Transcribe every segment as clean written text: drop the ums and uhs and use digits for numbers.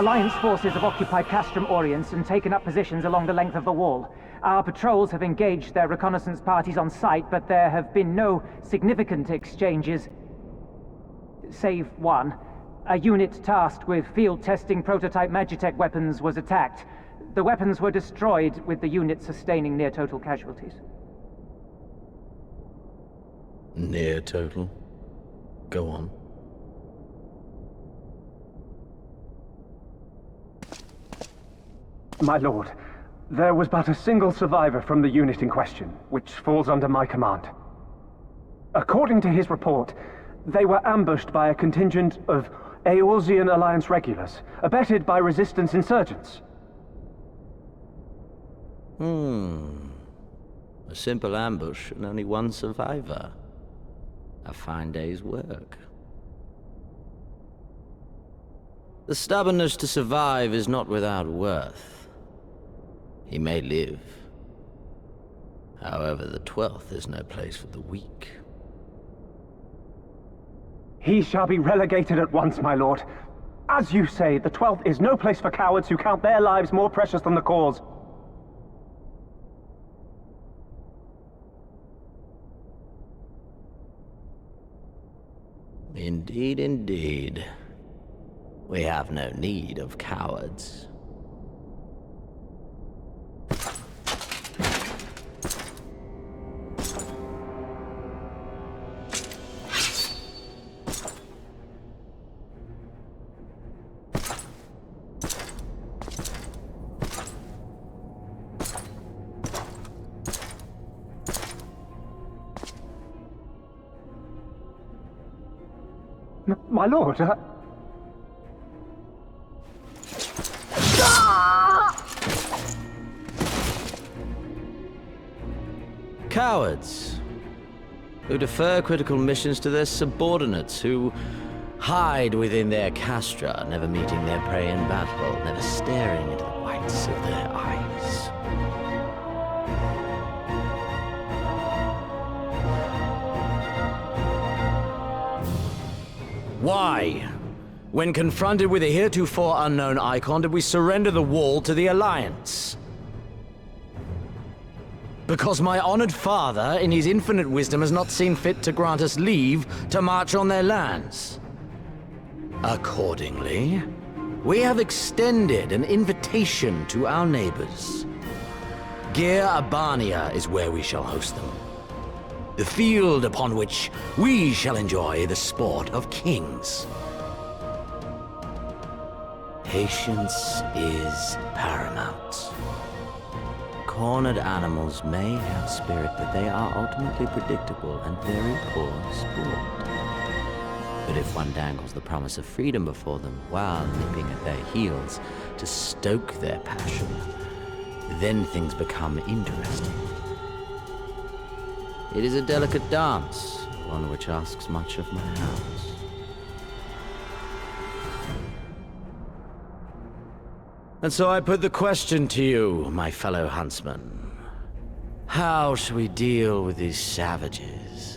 Alliance forces have occupied Castrum Oriens and taken up positions along the length of the wall. Our patrols have engaged their reconnaissance parties on site, but there have been no significant exchanges, save one. A unit tasked with field testing prototype Magitech weapons was attacked. The weapons were destroyed, with the unit sustaining near-total casualties. Near-total? Go on. My lord, there was but a single survivor from the unit in question, which falls under my command. According to his report, they were ambushed by a contingent of Eorzean Alliance regulars, abetted by resistance insurgents. A simple ambush and only one survivor. A fine day's work. The stubbornness to survive is not without worth. He may live. However, the 12th is no place for the weak. He shall be relegated at once, my lord. As you say, the 12th is no place for cowards who count their lives more precious than the cause. Indeed, indeed. We have no need of cowards. My lord, Cowards, who defer critical missions to their subordinates, who hide within their castra, never meeting their prey in battle, never staring into the whites of their eyes. Why, when confronted with a heretofore unknown icon, did we surrender the wall to the Alliance? Because my honored father, in his infinite wisdom, has not seen fit to grant us leave to march on their lands. Accordingly, we have extended an invitation to our neighbors. Gir Abania is where we shall host them. the field upon which we shall enjoy the sport of kings. Patience is paramount. Cornered animals may have spirit, but they are ultimately predictable and very poor sport. But if one dangles the promise of freedom before them while nipping at their heels to stoke their passion, then things become interesting. It is a delicate dance, one which asks much of my house. And so I put the question to you, my fellow huntsman. How shall we deal with these savages?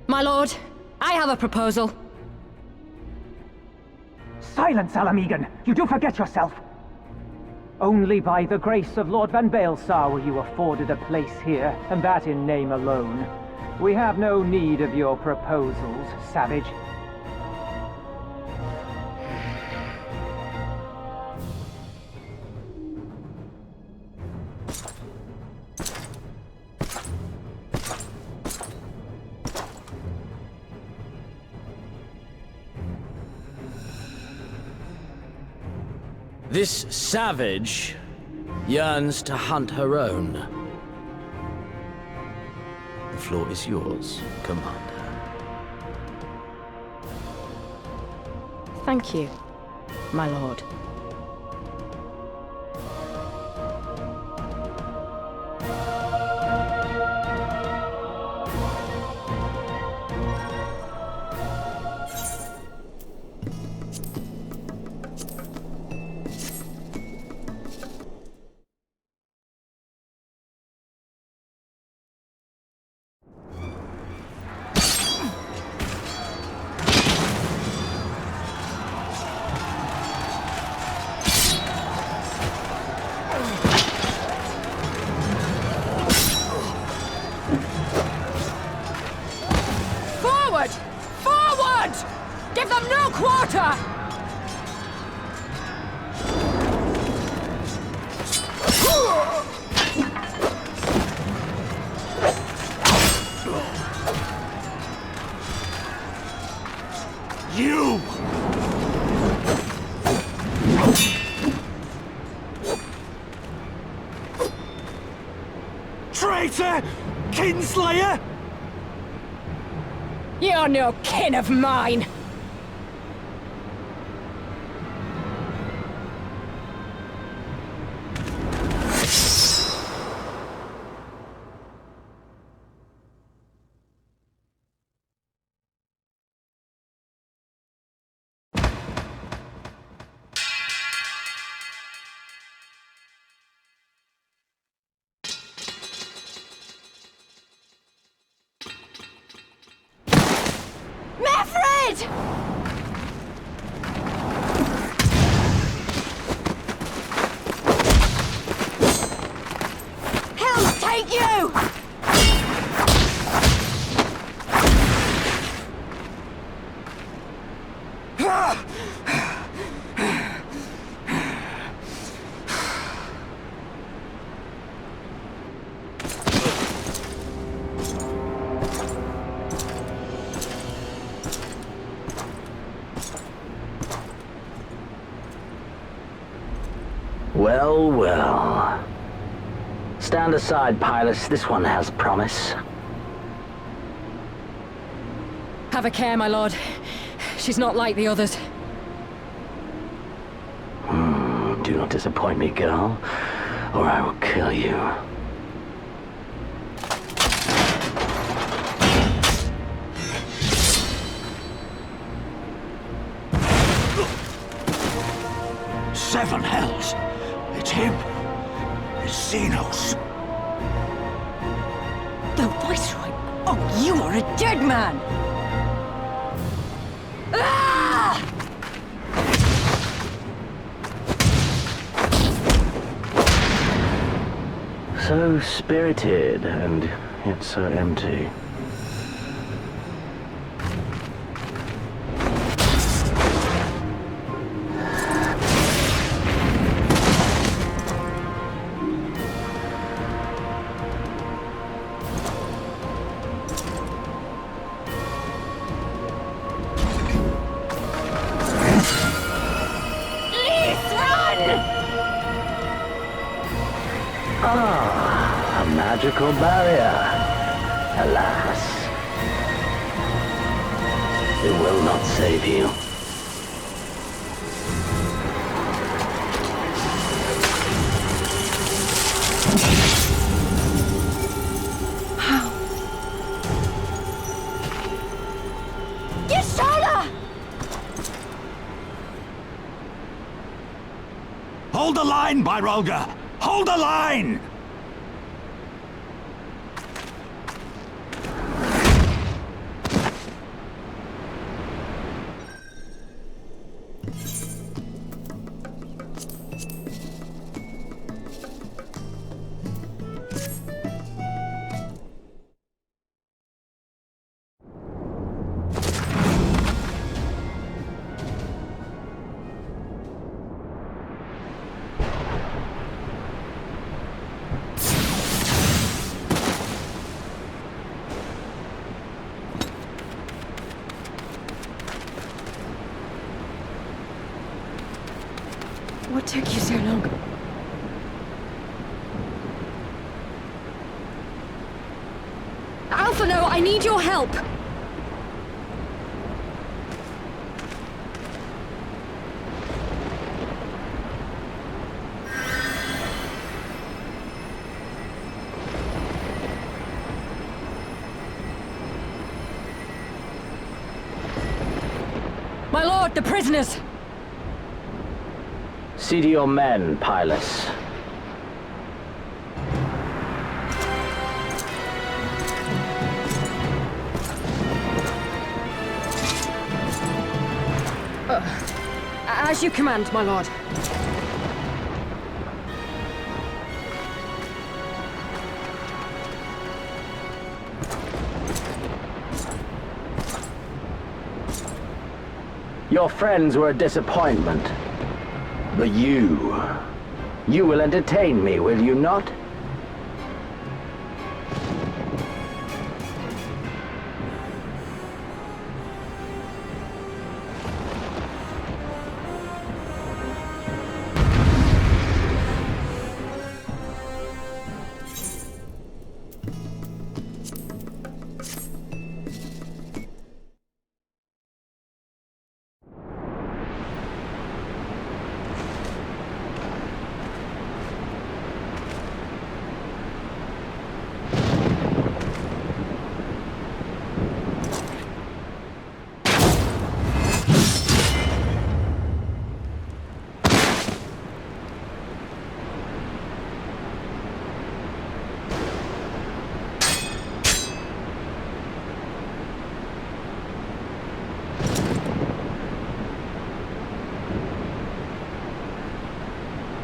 My lord, I have a proposal. Silence, Alamegan! You do forget yourself! Only by the grace of Lord Van Baelsar were you afforded a place here, and that in name alone. We have no need of your proposals, savage. This savage yearns to hunt her own. The floor is yours, Commander. Thank you, my lord. Give them no quarter! You! Traitor! Kinslayer! You're no kin of mine! Hell take you! Well, well. Stand aside, Pilus. This one has promise. Have a care, my lord. She's not like the others. Do not disappoint me, girl, or I will kill you. Seven hells! It's him! It's Zenos! The Viceroy! Oh, you are a dead man! Ah! So spirited, and yet so empty. magical barrier. Alas, it will not save you. Hold the line, Byrolga! Hold the line! What took you so long? Alpha, no, I need your help! My lord, the prisoners! See to your men, Pilus. As you command, my lord. Your friends were a disappointment. But you will entertain me, will you not?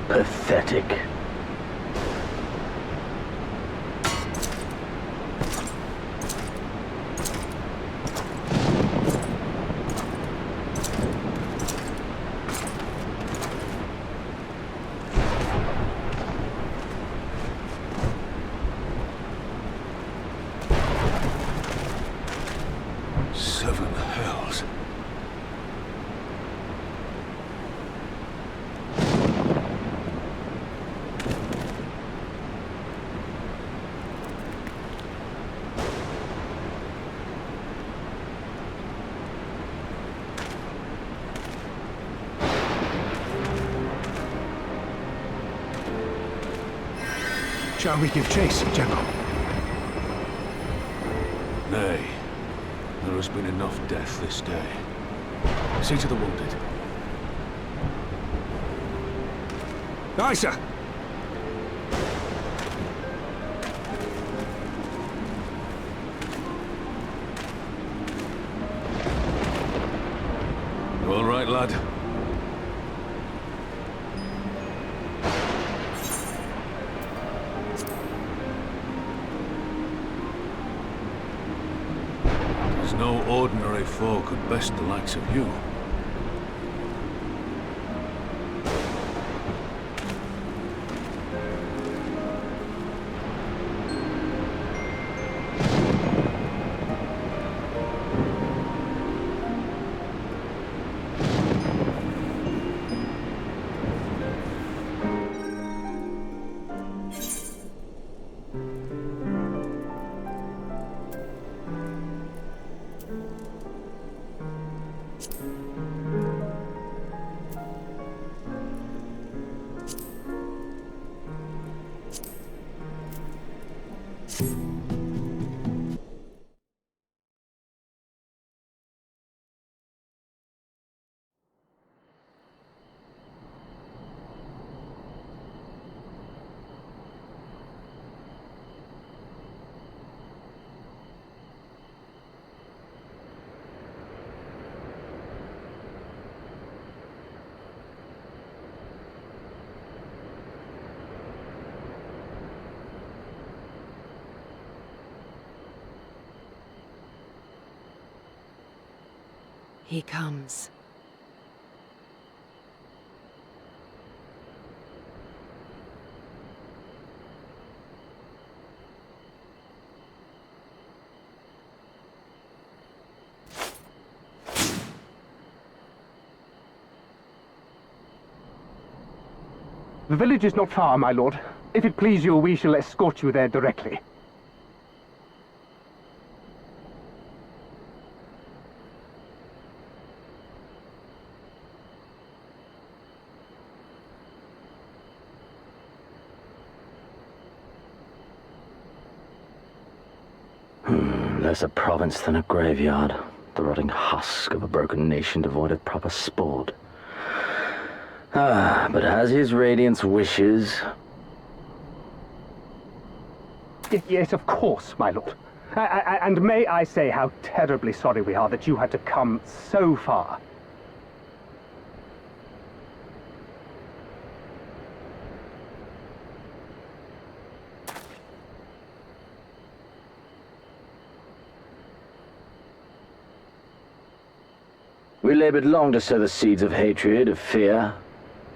Pathetic. Seven hells. Shall we give chase, General? Nay. There has been enough death this day. See to the wounded. Aye, sir. You all right, lad? No ordinary foe could best the likes of you. He comes. The village is not far, my lord. If it please you, we shall escort you there directly. Less a province than a graveyard. The rotting husk of a broken nation devoid of proper sport. But as his radiance wishes... Yes, of course, my lord. And may I say how terribly sorry we are that you had to come so far. We labored long to sow the seeds of hatred, of fear,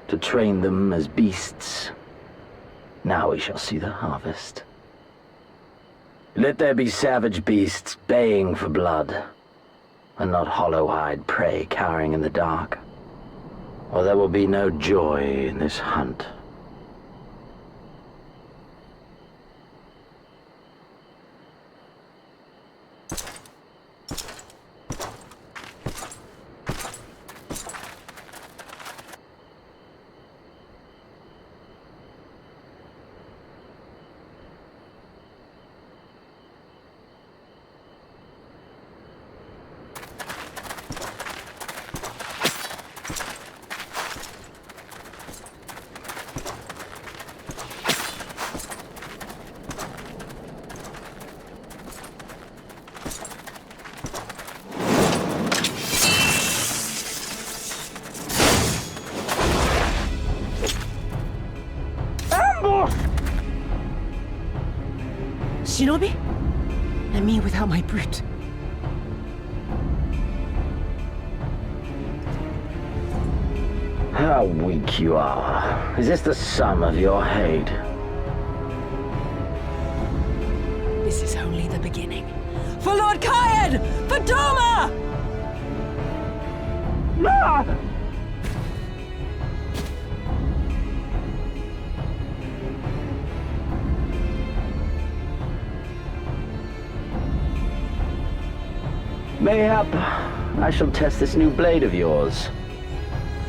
to train them as beasts. Now we shall see the harvest. Let there be savage beasts baying for blood, and not hollow-eyed prey cowering in the dark, or there will be no joy in this hunt. Shinobi? And me without my brute. How weak you are. Is this the sum of your hate? This is only the beginning. For Lord Kyan! For Doma! Ah! Mayhap I shall test this new blade of yours.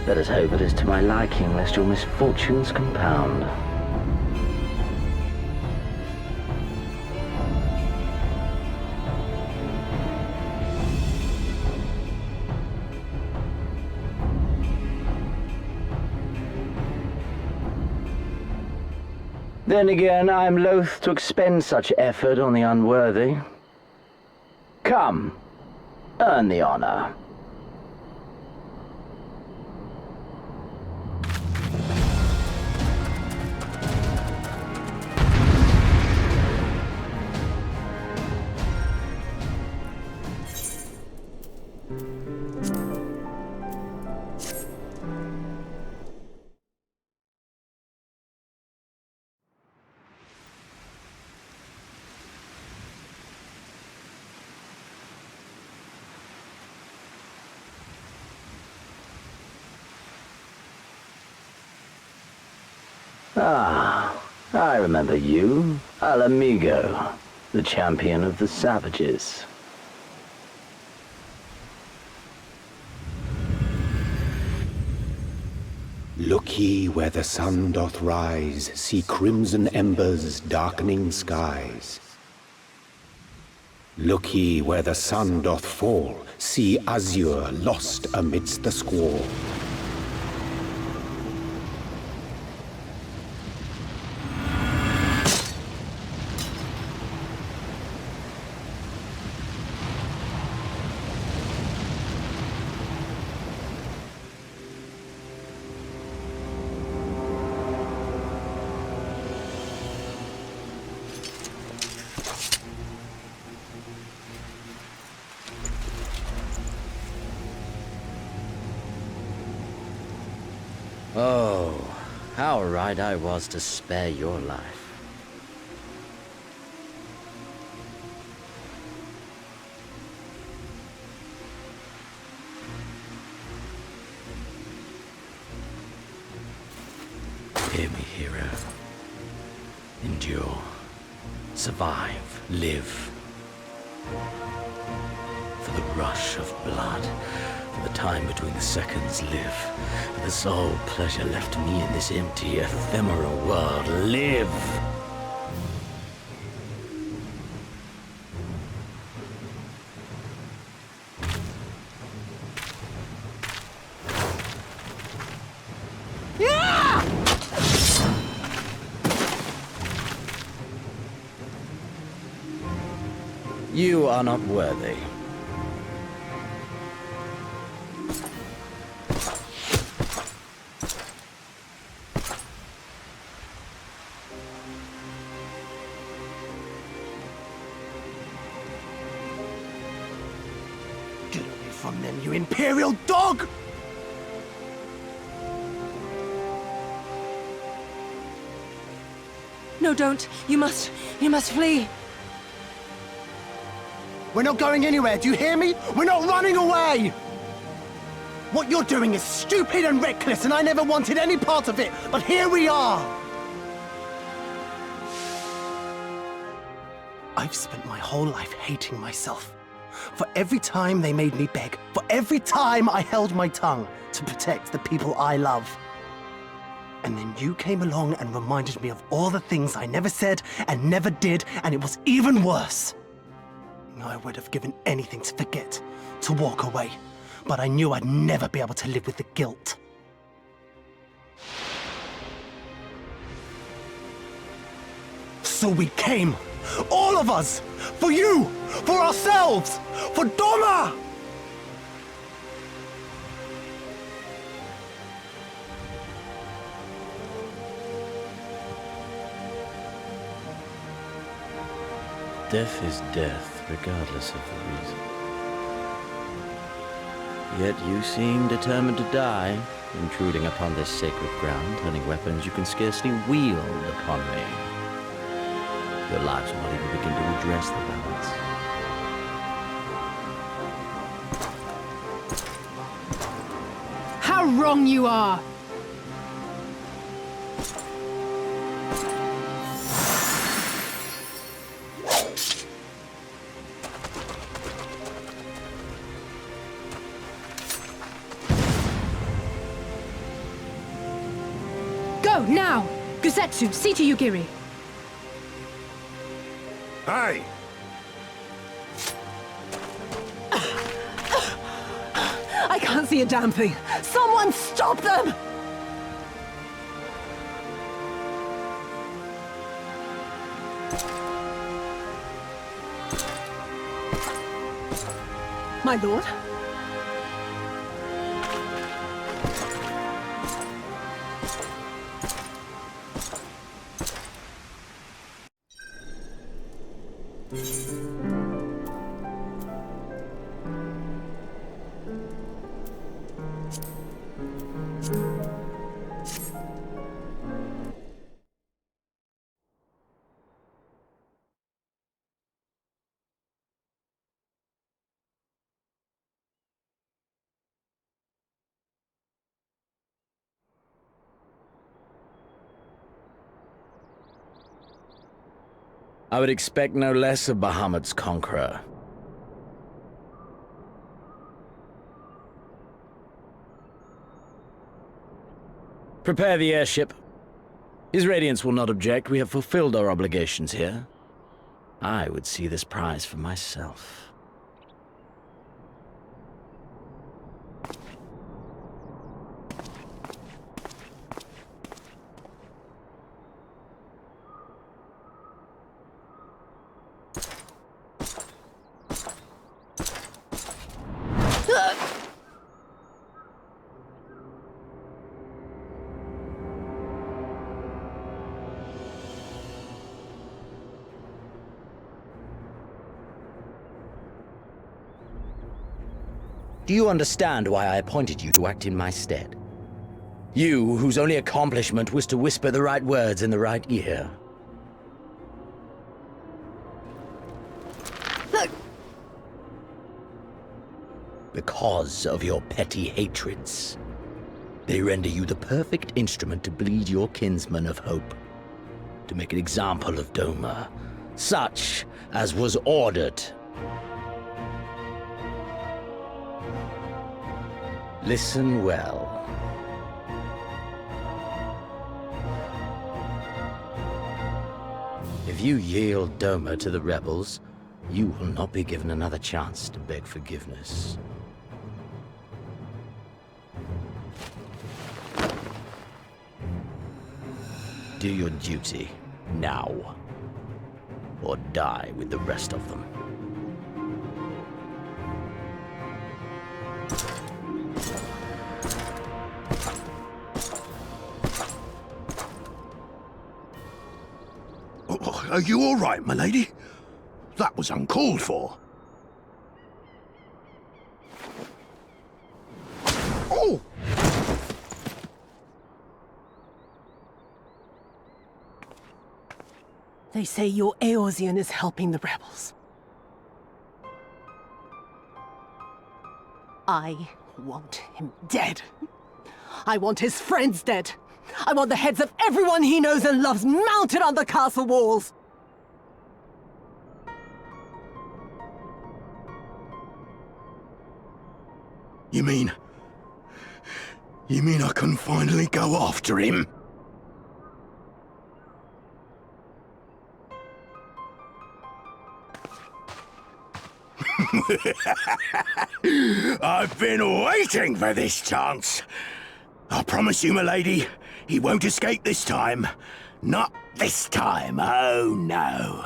Let us hope it is to my liking, lest your misfortunes compound. Then again, I am loath to expend such effort on the unworthy. Come, earn the honor. Ah, I remember you. Al Amigo, the champion of the savages. Look ye where the sun doth rise, see crimson embers darkening skies. Look ye where the sun doth fall, see azure lost amidst the squall. Oh, how right I was to spare your life. Hear me, hero. Endure. Survive. Live. For the rush of blood. For the time between the seconds. Live. For the sole pleasure left me in this empty, ephemeral world. Live! You are not worthy. Get away from them, you Imperial dog! No, don't. You must flee. We're not going anywhere, do you hear me? We're not running away! What you're doing is stupid and reckless, and I never wanted any part of it, but here we are! I've spent my whole life hating myself. For every time they made me beg, for every time I held my tongue to protect the people I love. And then you came along and reminded me of all the things I never said and never did, and it was even worse. I would have given anything to forget, to walk away, but I knew I'd never be able to live with the guilt. So we came, all of us, for you, for ourselves, for Doma! Death is death, regardless of the reason. Yet you seem determined to die, intruding upon this sacred ground, turning weapons you can scarcely wield upon me. Your lives will not even begin to redress the balance. How wrong you are! Go, now! Gusetsu, see to Yugiri. Hey! I can't see a damn thing! Someone stop them! My lord? I would expect no less of Bahamut's conqueror. Prepare the airship. His Radiance will not object. We have fulfilled our obligations here. I would see this prize for myself. Do you understand why I appointed you to act in my stead? You, whose only accomplishment was to whisper the right words in the right ear. Look! Because of your petty hatreds. They render you the perfect instrument to bleed your kinsman of hope. To make an example of Doma, such as was ordered. Listen well. If you yield Doma to the rebels, you will not be given another chance to beg forgiveness. Do your duty, now. Or die with the rest of them. Are you all right, my lady? That was uncalled for. Oh! They say your Eorzean is helping the rebels. I want him dead. I want his friends dead. I want the heads of everyone he knows and loves mounted on the castle walls. You mean I can finally go after him? I've been waiting for this chance. I promise you, my lady, he won't escape this time. Not this time, oh no.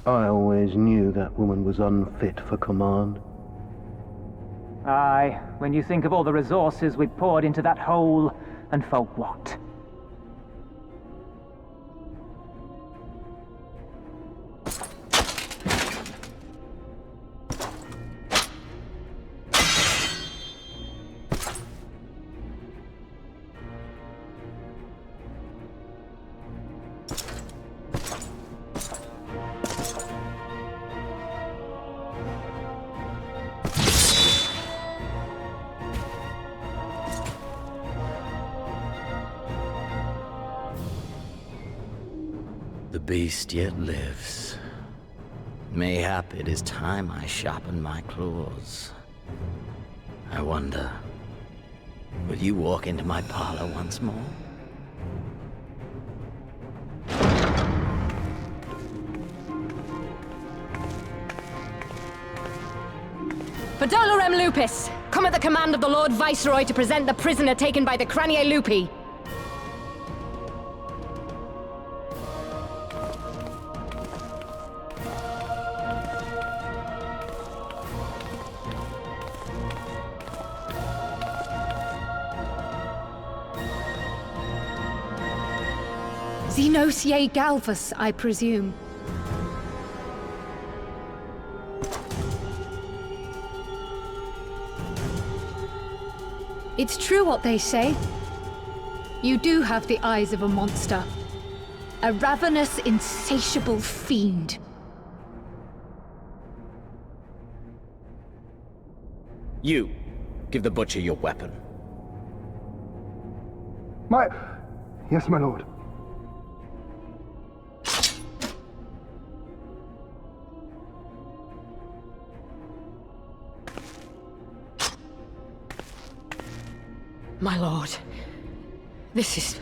I always knew that woman was unfit for command. Aye, when you think of all the resources we poured into that hole, and for what? The beast yet lives. Mayhap it is time I sharpen my claws. I wonder, will you walk into my parlor once more? Fidolorem Lupus! Come at the command of the Lord Viceroy to present the prisoner taken by the Cranie Lupi. Zenos ye Galvus, I presume. It's true what they say. You do have the eyes of a monster. A ravenous, insatiable fiend. You, give the butcher your weapon. Yes, my lord. My lord, this is...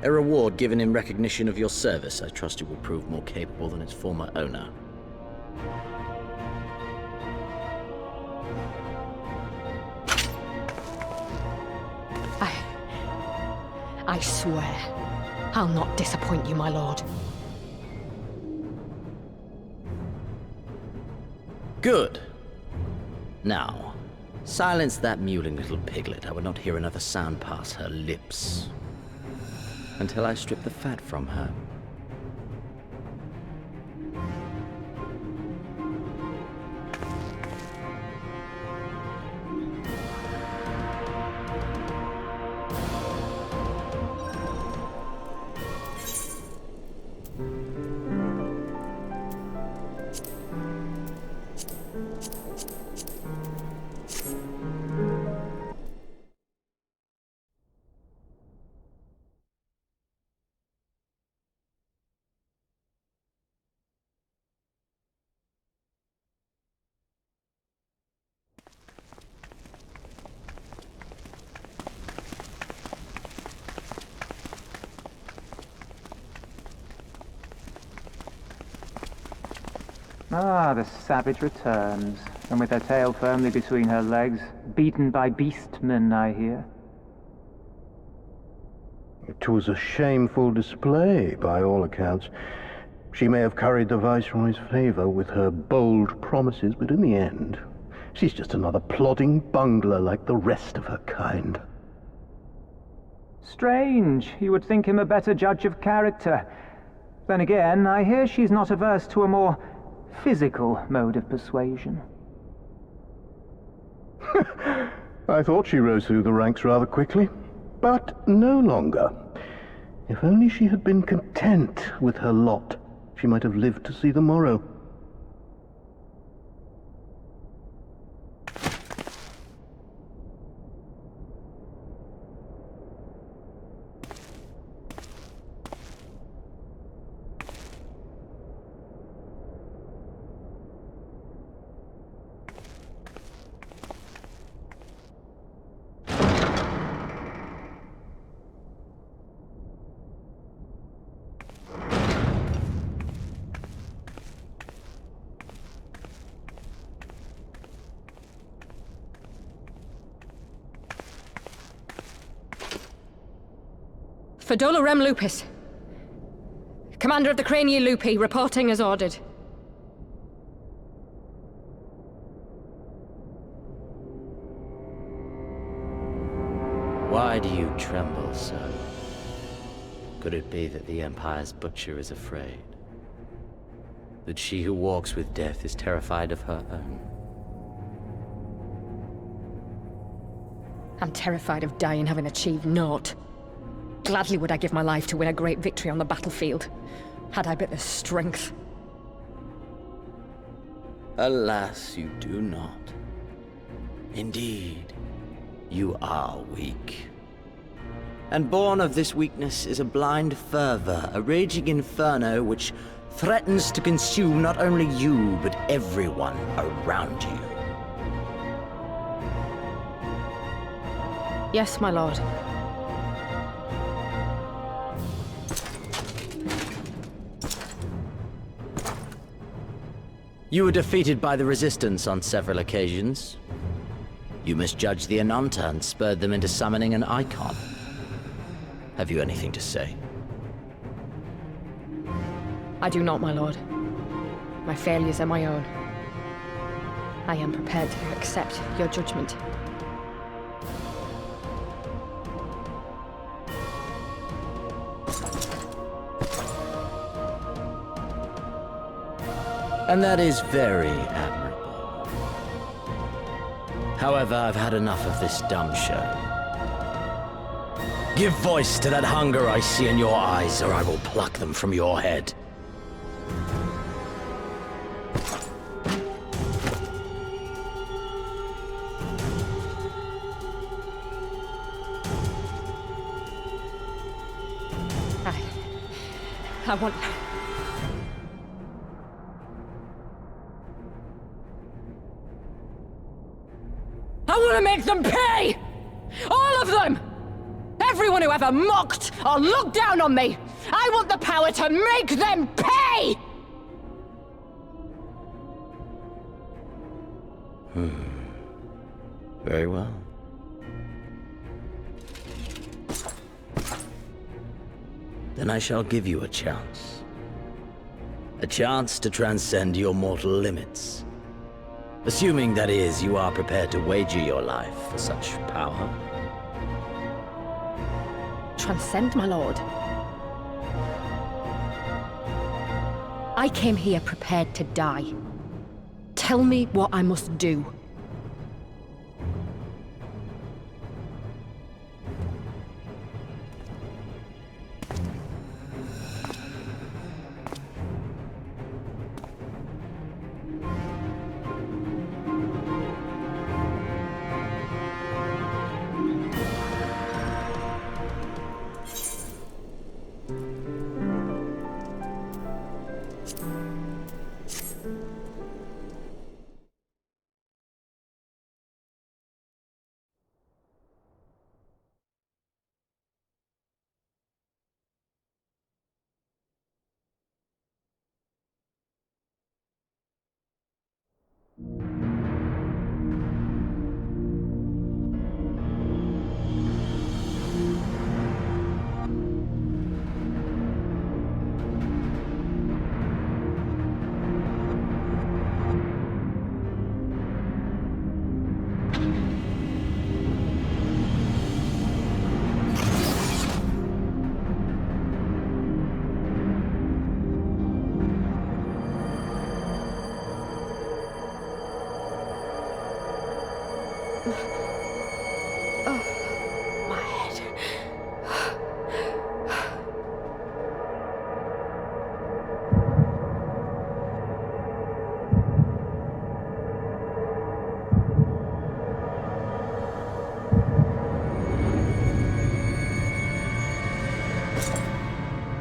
A reward given in recognition of your service. I trust it will prove more capable than its former owner. I swear, I'll not disappoint you, my lord. Good. Now, silence that mewling little piglet. I would not hear another sound pass her lips until I strip the fat from her. Ah, the savage returns, and with her tail firmly between her legs, beaten by beastmen, I hear. It was a shameful display, by all accounts. She may have curried the Viceroy's favor with her bold promises, but in the end, she's just another plodding bungler like the rest of her kind. Strange. You would think him a better judge of character. Then again, I hear she's not averse to a more physical mode of persuasion. I thought she rose through the ranks rather quickly, but no longer. If only she had been content with her lot, she might have lived to see the morrow. Fedola Rem Lupus. Commander of the Crania Lupi, reporting as ordered. Why do you tremble so? Could it be that the Empire's butcher is afraid? That she who walks with death is terrified of her own? I'm terrified of dying having achieved naught. Gladly would I give my life to win a great victory on the battlefield, had I but the strength. Alas, you do not. Indeed, you are weak. And born of this weakness is a blind fervor, a raging inferno which threatens to consume not only you, but everyone around you. Yes, my lord. You were defeated by the Resistance on several occasions. You misjudged the Ananta and spurred them into summoning an icon. Have you anything to say? I do not, my lord. My failures are my own. I am prepared to accept your judgment. And that is very admirable. However, I've had enough of this dumb show. Give voice to that hunger I see in your eyes, or I will pluck them from your head. I want... I want gonna make them pay! All of them! Everyone who ever mocked or looked down on me! I want the power to make them pay! Very well. Then I shall give you a chance. A chance to transcend your mortal limits. Assuming, that is, you are prepared to wager your life for such power. Transcend, my lord. I came here prepared to die. Tell me what I must do.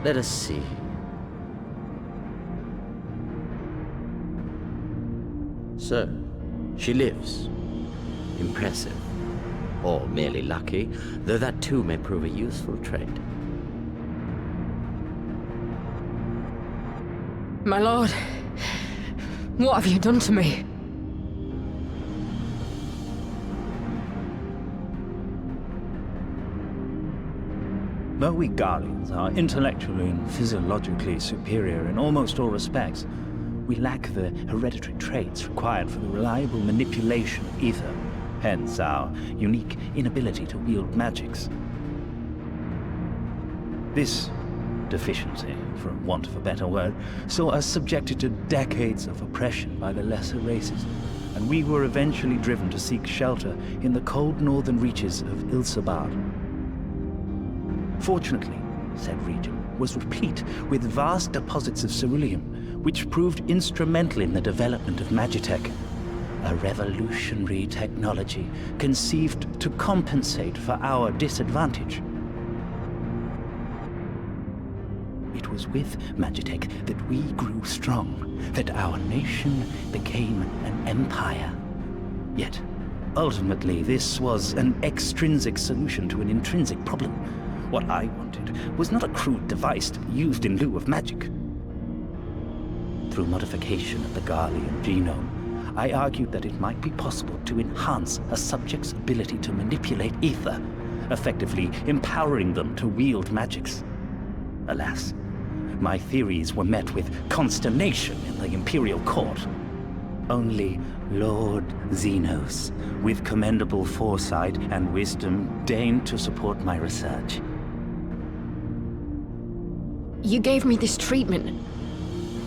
Let us see. So, she lives. Impressive. Or merely lucky, though that too may prove a useful trait. My lord, what have you done to me? Though we Guardians are intellectually and physiologically superior in almost all respects, we lack the hereditary traits required for the reliable manipulation of ether, hence our unique inability to wield magics. This deficiency, for want of a better word, saw us subjected to decades of oppression by the lesser races, and we were eventually driven to seek shelter in the cold northern reaches of Ilsabard. Fortunately, said region was replete with vast deposits of ceruleum, which proved instrumental in the development of Magitech, a revolutionary technology conceived to compensate for our disadvantage. It was with Magitech that we grew strong, that our nation became an empire. Yet, ultimately, this was an extrinsic solution to an intrinsic problem. What I wanted was not a crude device to be used in lieu of magic. Through modification of the Garlean genome, I argued that it might be possible to enhance a subject's ability to manipulate ether, effectively empowering them to wield magics. Alas, my theories were met with consternation in the Imperial Court. Only Lord Zenos, with commendable foresight and wisdom, deigned to support my research. You gave me this treatment,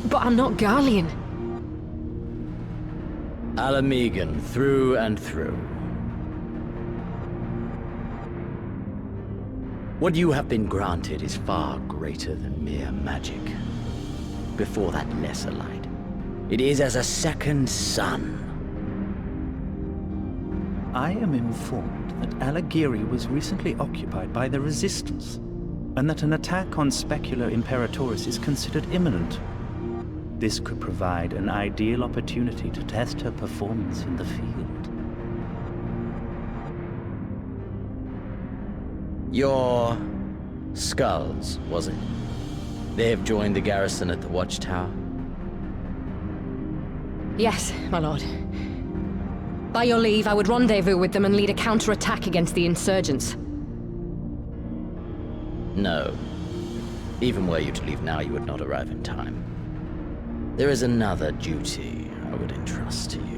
but I'm not Garlean. Alamegan, through and through. What you have been granted is far greater than mere magic. Before that lesser light, it is as a second sun. I am informed that Alighieri was recently occupied by the Resistance, and that an attack on Specular Imperatoris is considered imminent. This could provide an ideal opportunity to test her performance in the field. Your skulls, was it? They have joined the garrison at the watchtower? Yes, my lord. By your leave, I would rendezvous with them and lead a counterattack against the insurgents. No. Even were you to leave now, you would not arrive in time. There is another duty I would entrust to you.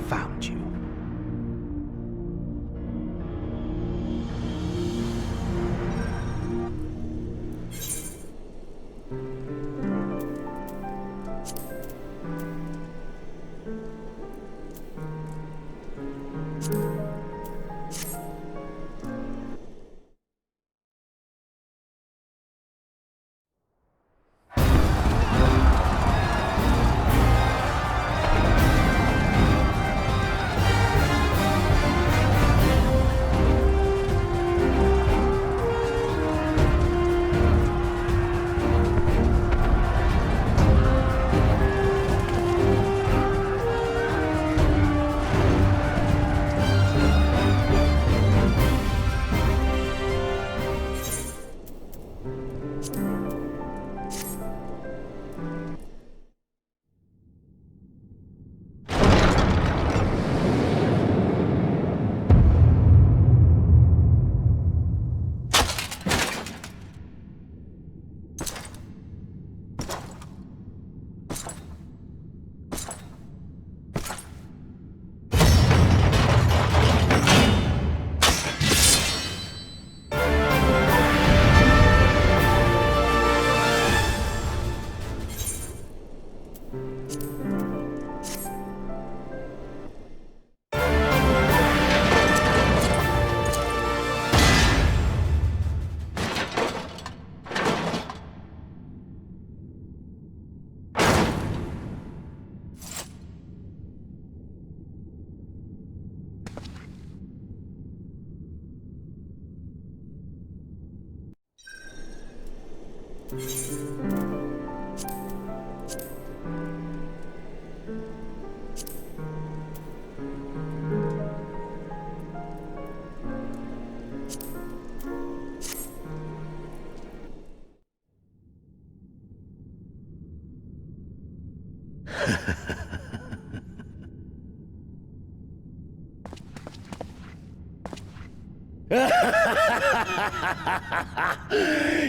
Found you.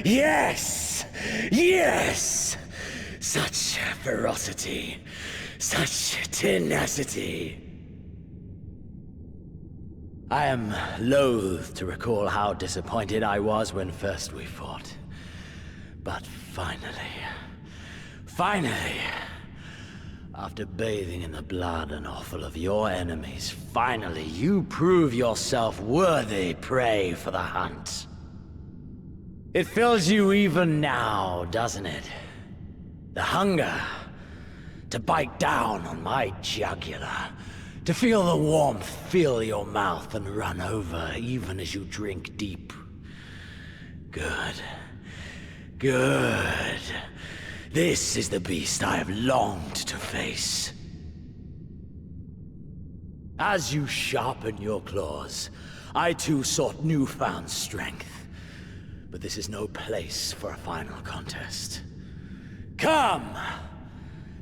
Yes! Yes! Such ferocity. Such tenacity. I am loath to recall how disappointed I was when first we fought. But finally, after bathing in the blood and offal of your enemies, finally you prove yourself worthy prey for the hunt. It fills you even now, doesn't it? The hunger to bite down on my jugular, to feel the warmth fill your mouth and run over even as you drink deep. Good. Good. This is the beast I have longed to face. As you sharpen your claws, I too sought newfound strength. But this is no place for a final contest. Come!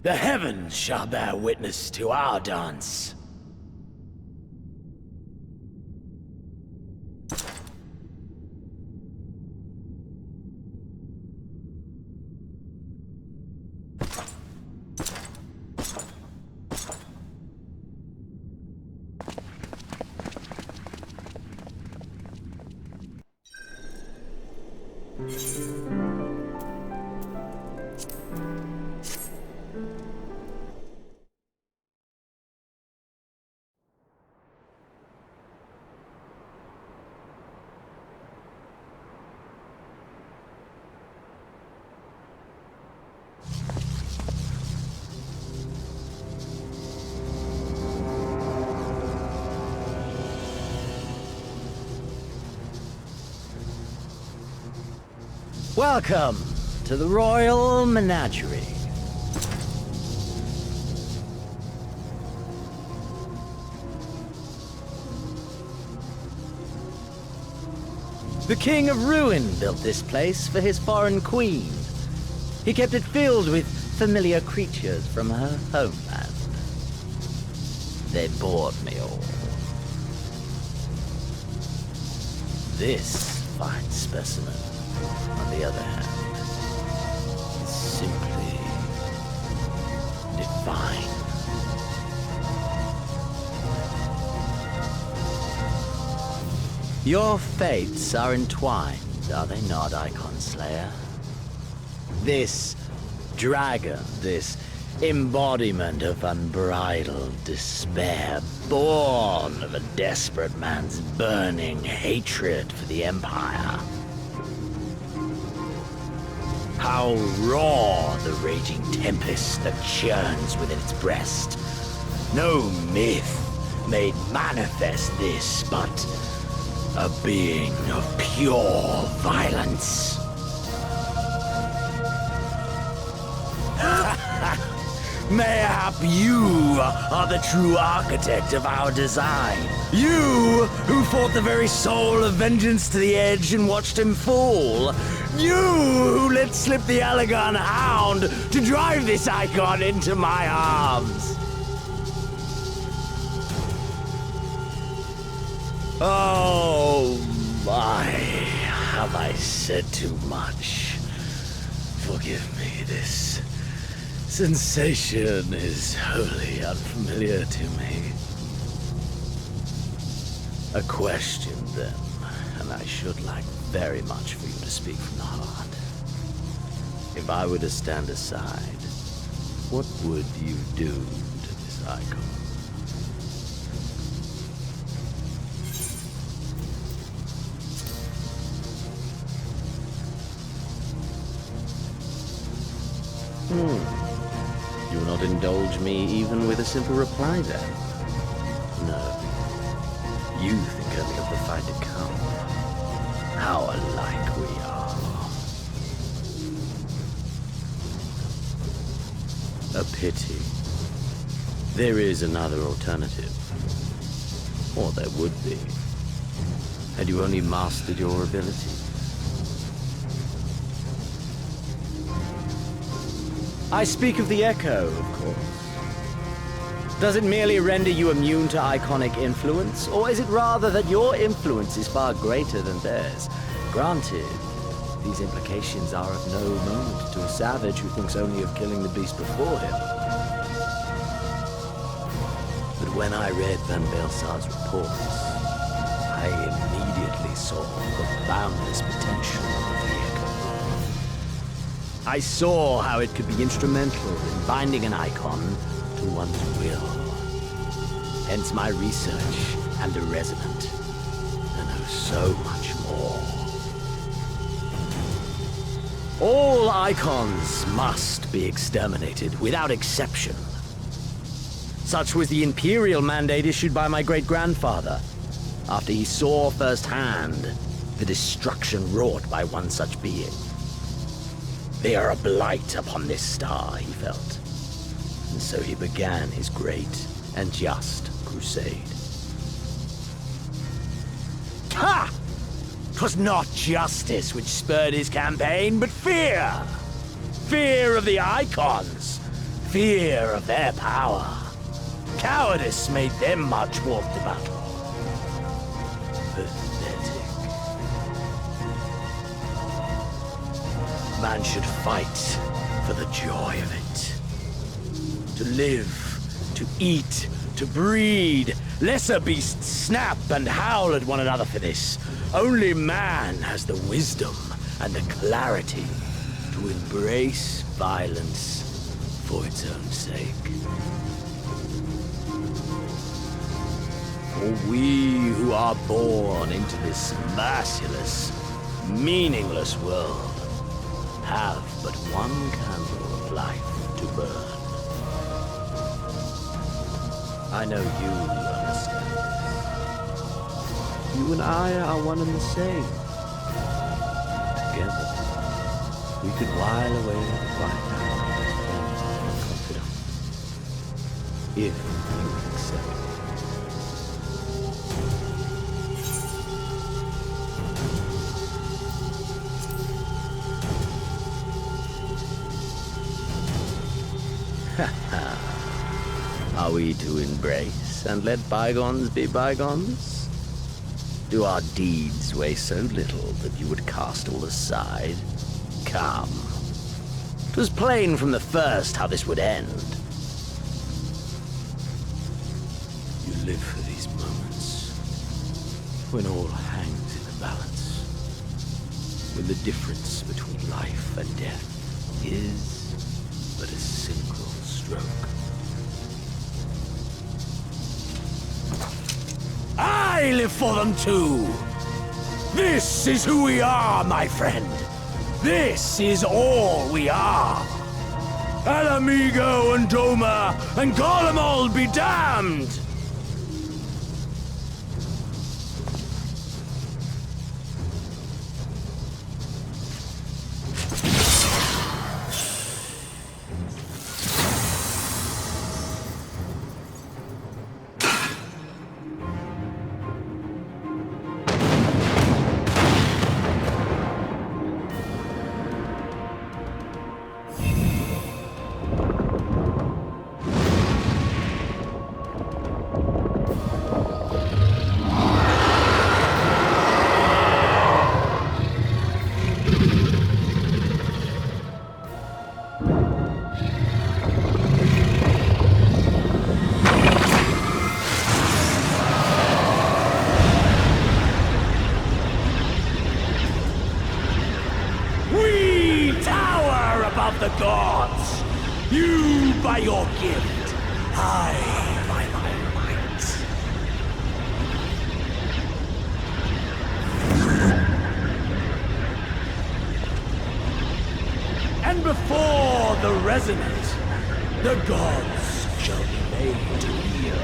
The heavens shall bear witness to our dance. Welcome to the Royal Menagerie. The King of Ruin built this place for his foreign queen. He kept it filled with familiar creatures from her homeland. They bored me all. This fine specimen, on the other hand, is simply divine. Your fates are entwined, are they not, Icon Slayer? This dragon, this embodiment of unbridled despair, born of a desperate man's burning hatred for the Empire. How raw the raging tempest that churns within its breast. No myth made manifest this, but a being of pure violence. Mayhap you are the true architect of our design. You who fought the very soul of vengeance to the edge and watched him fall. You who let slip the Allegan hound to drive this icon into my arms. Oh my, have I said too much? Forgive me, this sensation is wholly unfamiliar to me. A question, then, and I should like very much for you to speak from the heart. If I were to stand aside, what would you do to this icon? You will not indulge me even with a simple reply, then? No. You think only of the fight to come. How alike we are. A pity. There is another alternative. Or there would be. Had you only mastered your ability. I speak of the Echo, of course. Does it merely render you immune to iconic influence, or is it rather that your influence is far greater than theirs? Granted, these implications are of no moment to a savage who thinks only of killing the beast before him. But when I read Van Belsard's reports, I immediately saw the boundless potential of the Echo. I saw how it could be instrumental in binding an icon to one's will. Hence my research and the resonant. And oh, so much more. All icons must be exterminated, without exception. Such was the imperial mandate issued by my great-grandfather, after he saw firsthand the destruction wrought by one such being. They are a blight upon this star, he felt. And so he began his great and just crusade. Ha! 'Twas not justice which spurred his campaign, but fear! Fear of the icons! Fear of their power! Cowardice made them march forth to battle. Pathetic. Man should fight for the joy of it. To live, to eat, to breed. Lesser beasts snap and howl at one another for this. Only man has the wisdom and the clarity to embrace violence for its own sake. For we who are born into this merciless, meaningless world have but one candle of life to burn. I know you understand this. You and I are one and the same. Together, we could while away the quiet hours as confidants, if you would accept. Are we to embrace and let bygones be bygones? Do our deeds weigh so little that you would cast all aside? Come. 'Twas plain from the first how this would end. You live for these moments, when all hangs in the balance, when the difference between life and death is but a single stroke. I live for them too! This is who we are, my friend! This is all we are! El Amigo and Doma and Golemald be damned! The gods! You by your gift, I by my might. And before the resonant, the gods shall be made to kneel.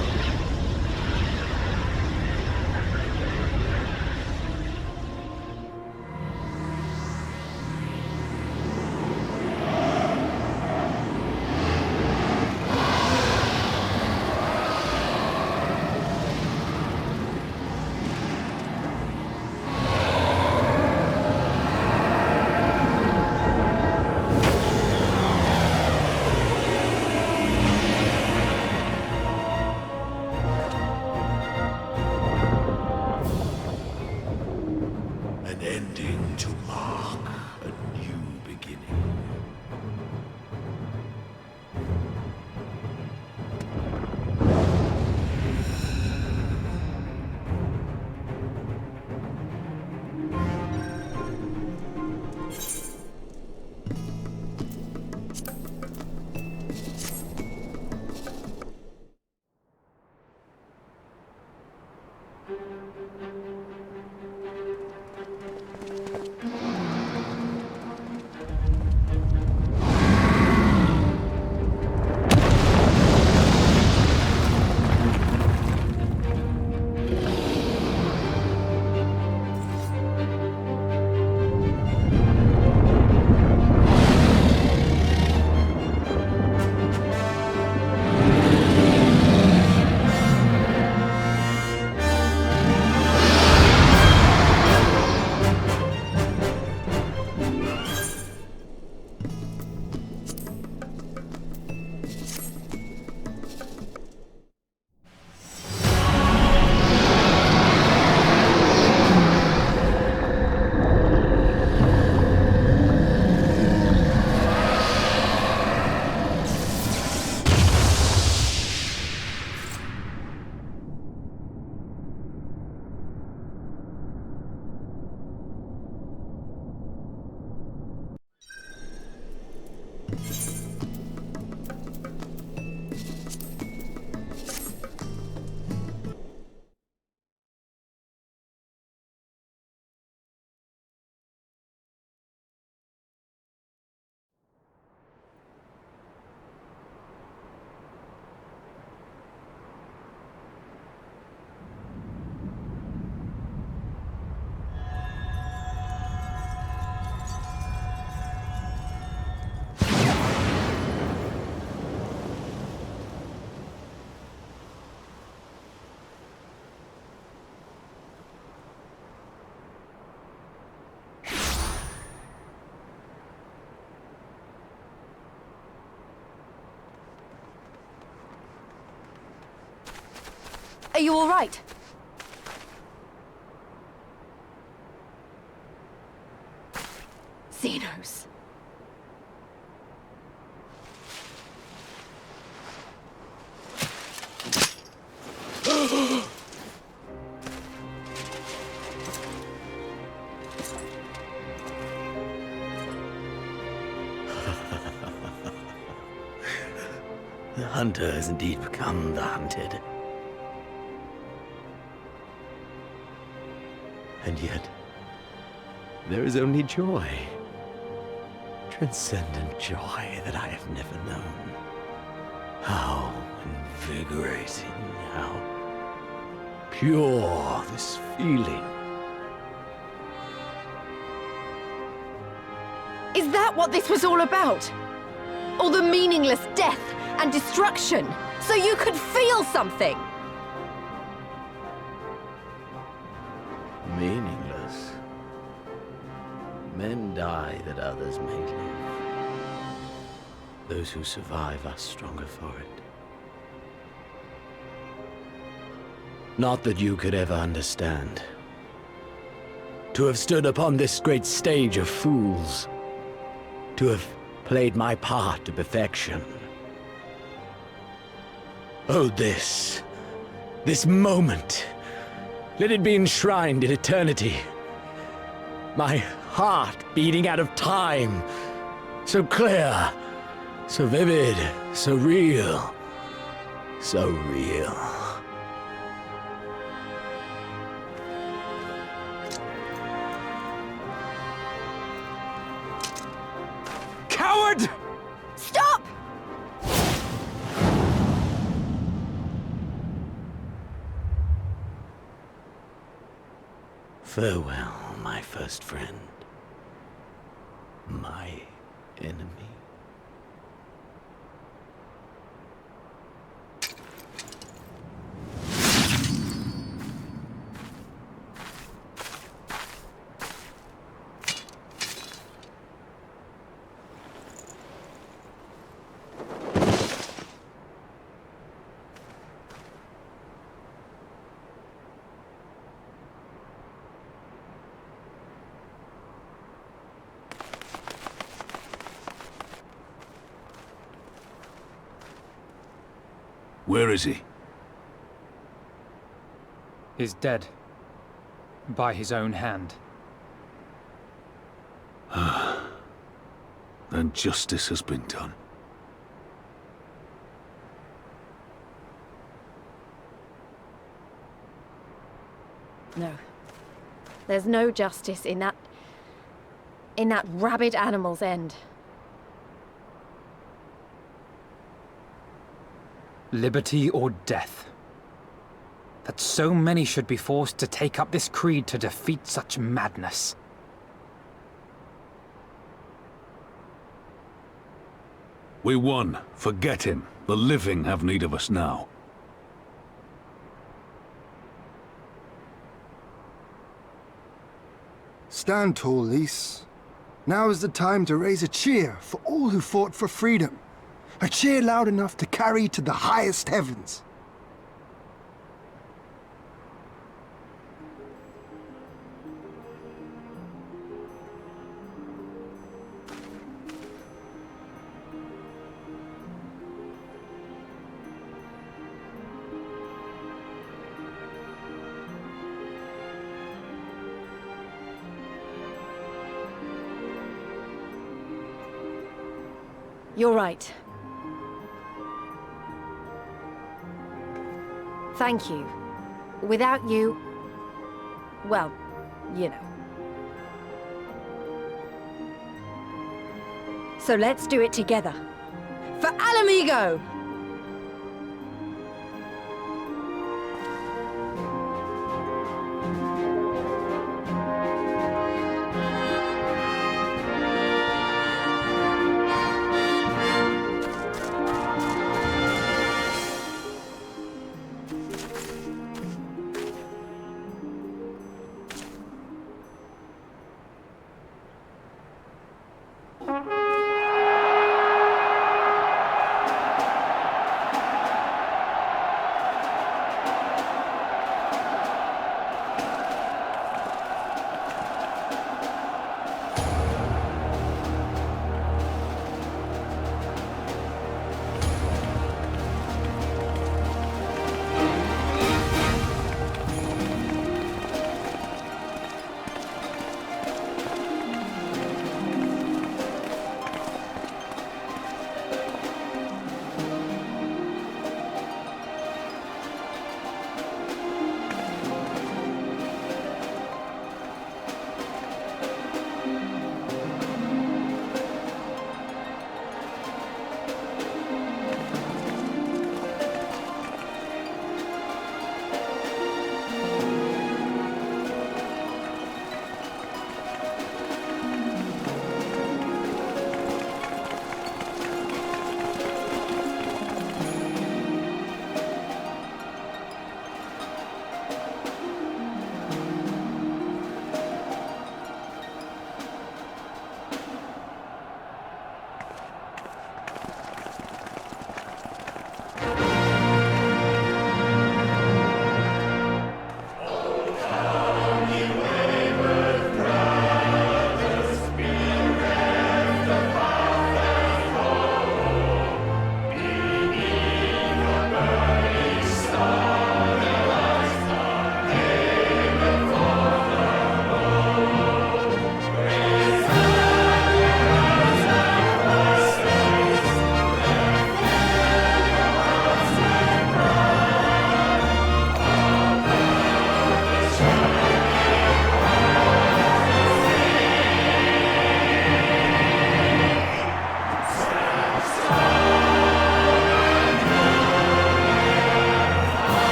you all right? Zenos. The hunter has indeed become the hunted. And yet, there is only joy. Transcendent joy that I have never known. How invigorating, how pure this feeling. Is that what this was all about? All the meaningless death and destruction, so you could feel something? Meaningless. Men die that others may live. Those who survive are stronger for it. Not that you could ever understand. To have stood upon this great stage of fools. To have played my part to perfection. Oh, this moment. Let it be enshrined in eternity. My heart beating out of time. So clear, so vivid, so real. So real. Coward! Stop! Farewell, my first friend. My enemy. Where is he? He's dead. By his own hand. Then justice has been done. No. There's no justice in that rabid animal's end. Liberty or death. That so many should be forced to take up this creed to defeat such madness. We won. Forget him. The living have need of us now. Stand tall, Lys. Now is the time to raise a cheer for all who fought for freedom. A cheer loud enough to carry to the highest heavens. You're right. Thank you. Without you... well, you know. So let's do it together. For Alamigo!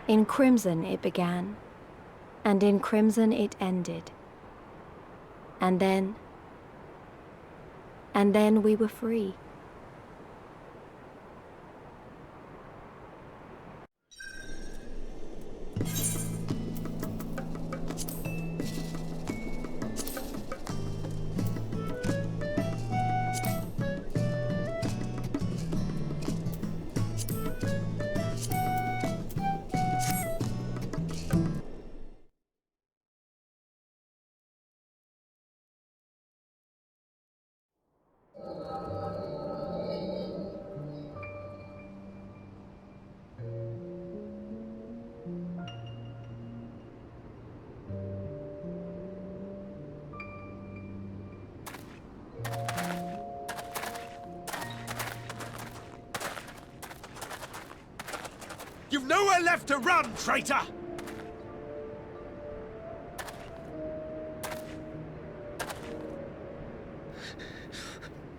In crimson it began, and in crimson it ended. And then we were free. You've nowhere left to run, traitor!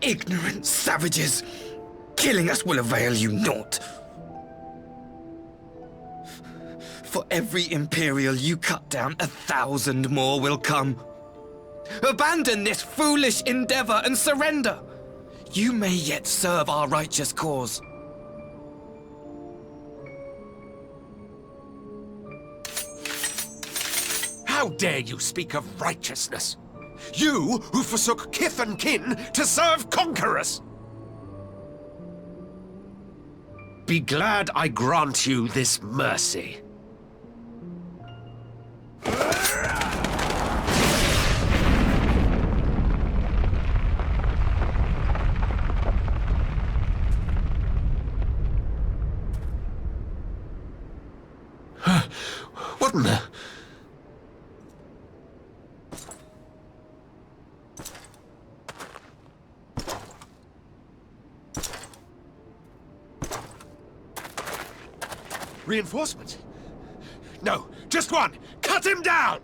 Ignorant savages! Killing us will avail you naught. For every Imperial you cut down, 1,000 more will come. Abandon this foolish endeavor and surrender. You may yet serve our righteous cause. How dare you speak of righteousness? You who forsook kith and kin to serve conquerors! Be glad I grant you this mercy. What in the... Reinforcements? No, just one! Cut him down!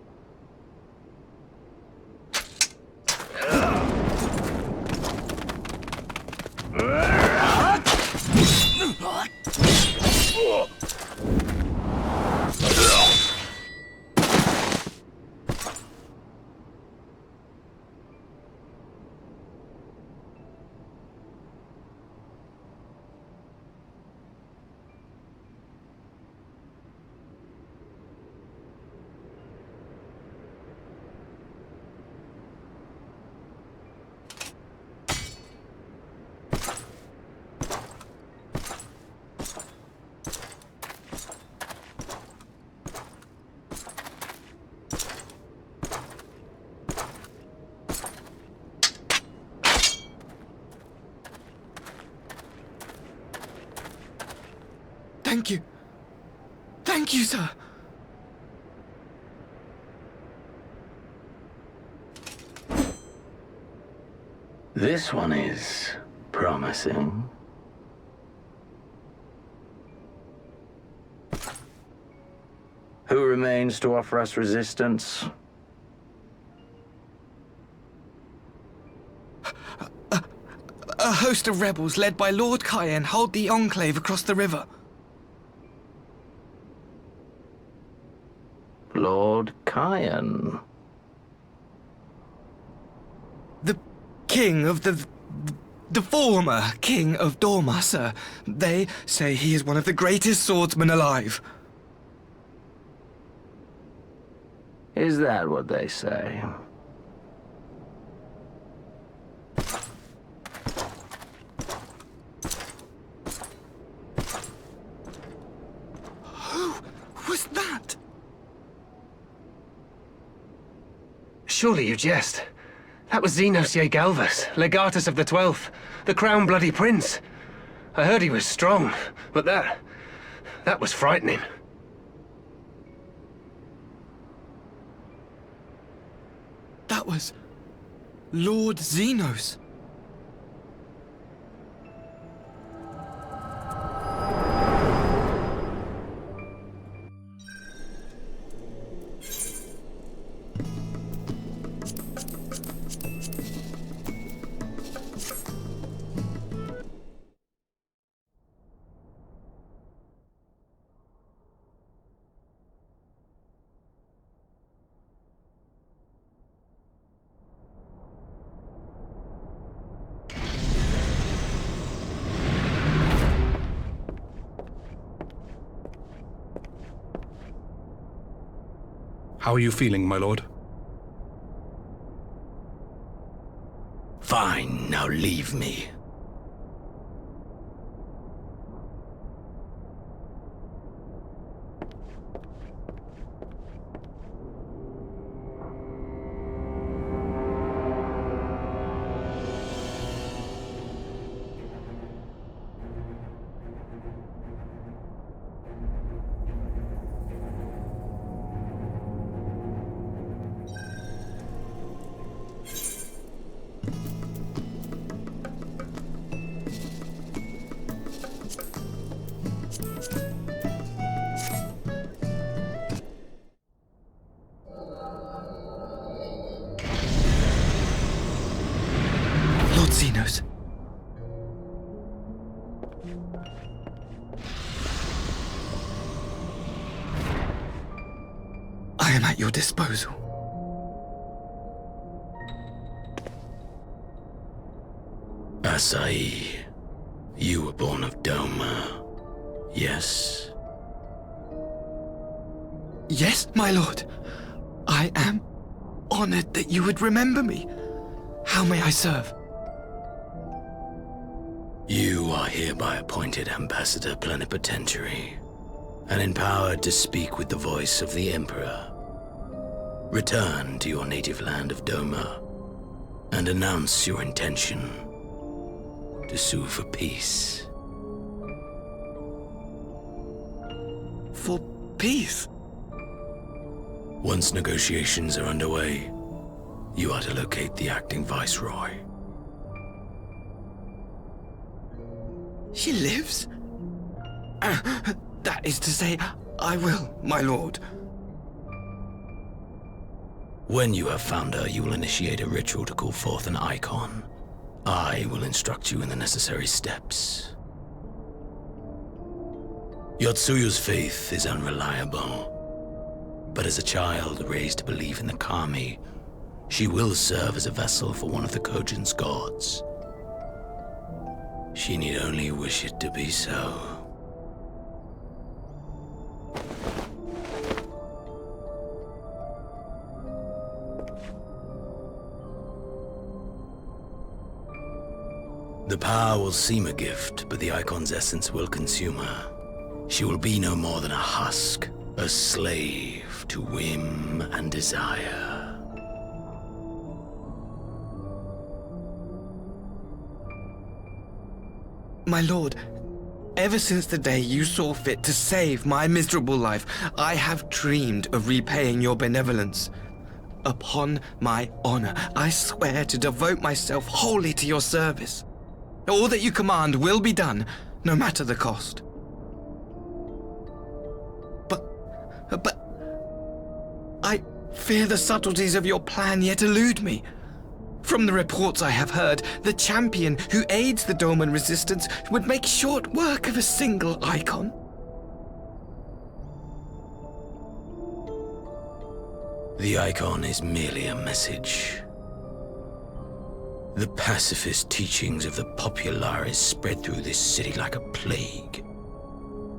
Thank you. Thank you, sir. This one is promising. Who remains to offer us resistance? A host of rebels led by Lord Cayenne hold the Enclave across the river. Lord Cayenne? The king of the former king of Doma, sir. They say he is one of the greatest swordsmen alive. Is that what they say? Who was that? Surely you jest. That was Zenos ye Galvus, legatus of the 12th, the Crown Bloody Prince. I heard he was strong, but that was frightening. That was Lord Zenos. How are you feeling, my lord? Fine, now leave me. Lord Zenos. I am at your disposal. Asai, you were born of Doma, yes? Yes, my lord. I am honored that you would remember me. How may I serve? You are hereby appointed Ambassador Plenipotentiary, and empowered to speak with the voice of the Emperor. Return to your native land of Doma, and announce your intention to sue for peace. For peace? Once negotiations are underway, you are to locate the acting Viceroy. She lives? That is to say, I will, my lord. When you have found her, you will initiate a ritual to call forth an icon. I will instruct you in the necessary steps. Yotsuyu's faith is unreliable, but as a child raised to believe in the Kami, she will serve as a vessel for one of the Kojin's gods. She need only wish it to be so. The power will seem a gift, but the icon's essence will consume her. She will be no more than a husk, a slave to whim and desire. My lord, ever since the day you saw fit to save my miserable life, I have dreamed of repaying your benevolence. Upon my honor, I swear to devote myself wholly to your service. All that you command will be done, no matter the cost. But I fear the subtleties of your plan yet elude me. From the reports I have heard, the champion who aids the Doman resistance would make short work of a single icon. The icon is merely a message. The pacifist teachings of the populares spread through this city like a plague.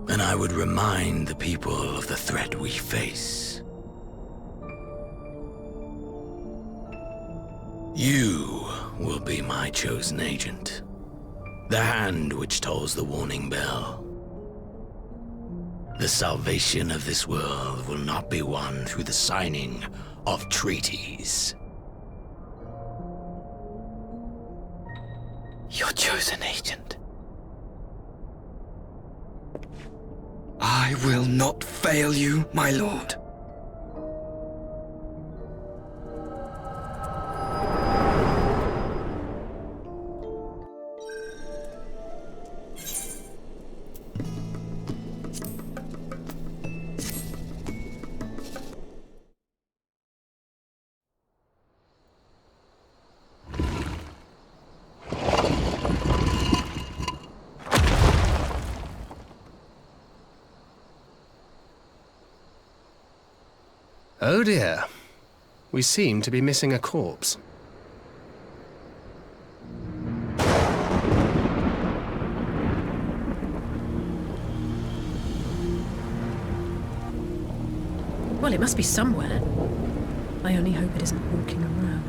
And I would remind the people of the threat we face. You will be my chosen agent. The hand which tolls the warning bell. The salvation of this world will not be won through the signing of treaties. Your chosen agent. I will not fail you, my lord. Oh dear. We seem to be missing a corpse. Well, it must be somewhere. I only hope it isn't walking around.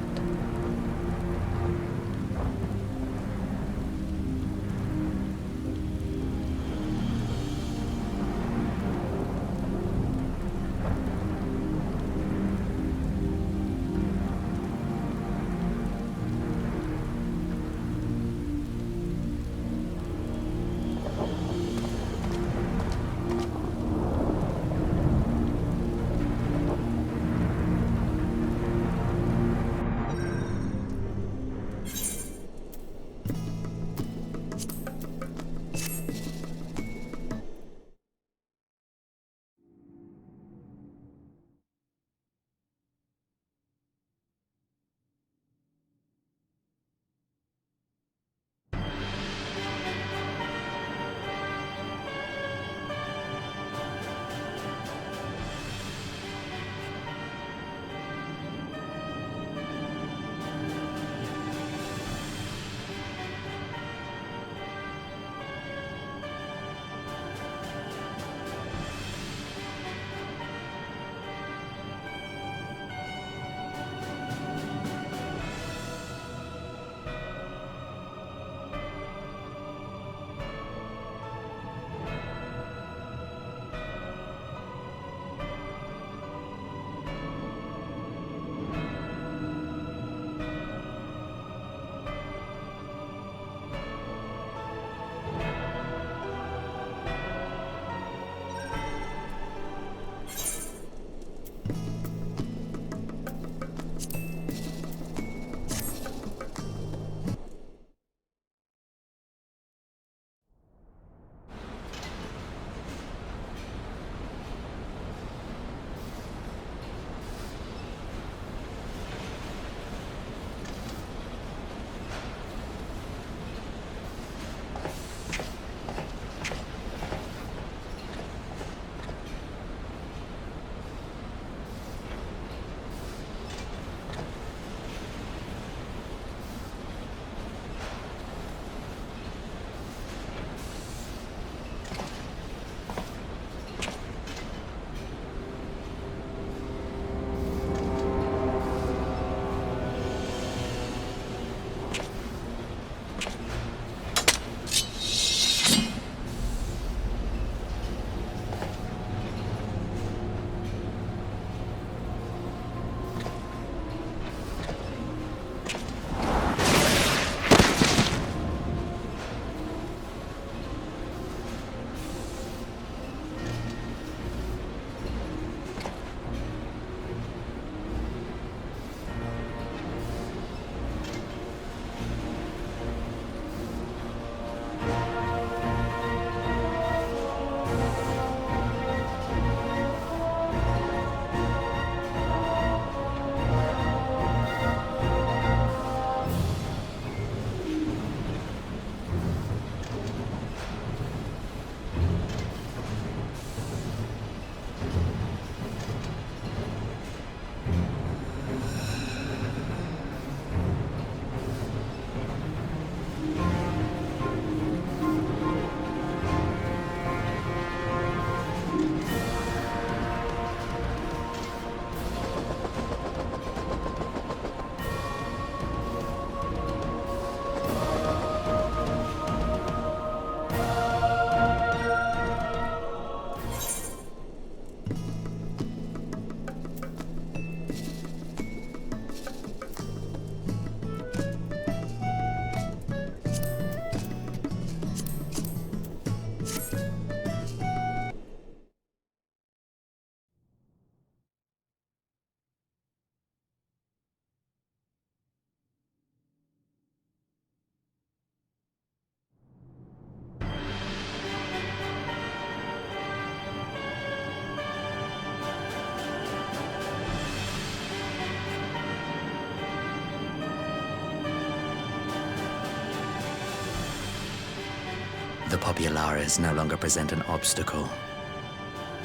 The populares no longer present an obstacle.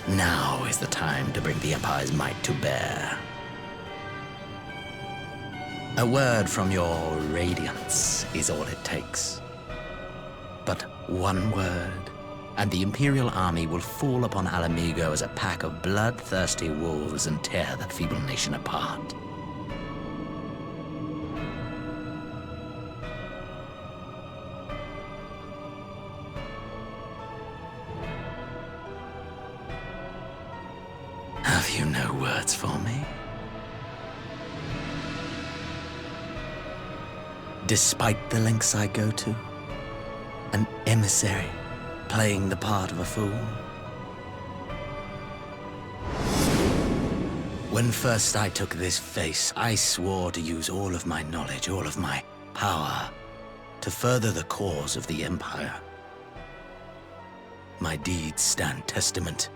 Now is the time to bring the Empire's might to bear. A word from your radiance is all it takes. But one word and the Imperial army will fall upon Alamigo as a pack of bloodthirsty wolves and tear that feeble nation apart. Have you no words for me? Despite the lengths I go to, an emissary playing the part of a fool? When first I took this face, I swore to use all of my knowledge, all of my power, to further the cause of the Empire. My deeds stand testament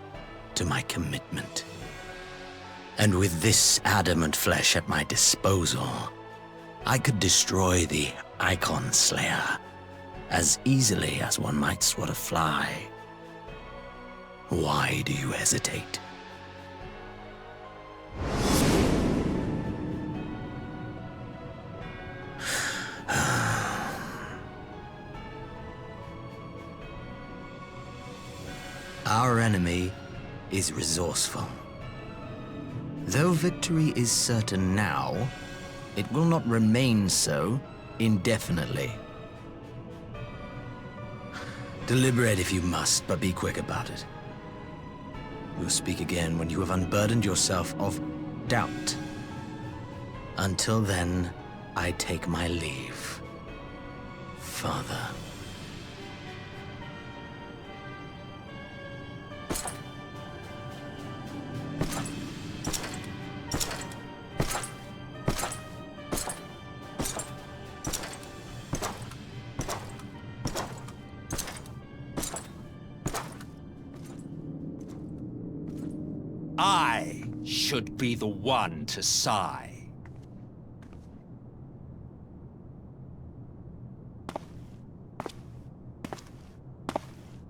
to my commitment. And with this adamant flesh at my disposal, I could destroy the Icon Slayer as easily as one might swat a fly. Why do you hesitate? Our enemy is resourceful. Though victory is certain now, it will not remain so indefinitely. Deliberate if you must, but be quick about it. We'll speak again when you have unburdened yourself of doubt. Until then, I take my leave, Father. I should be the one to sigh.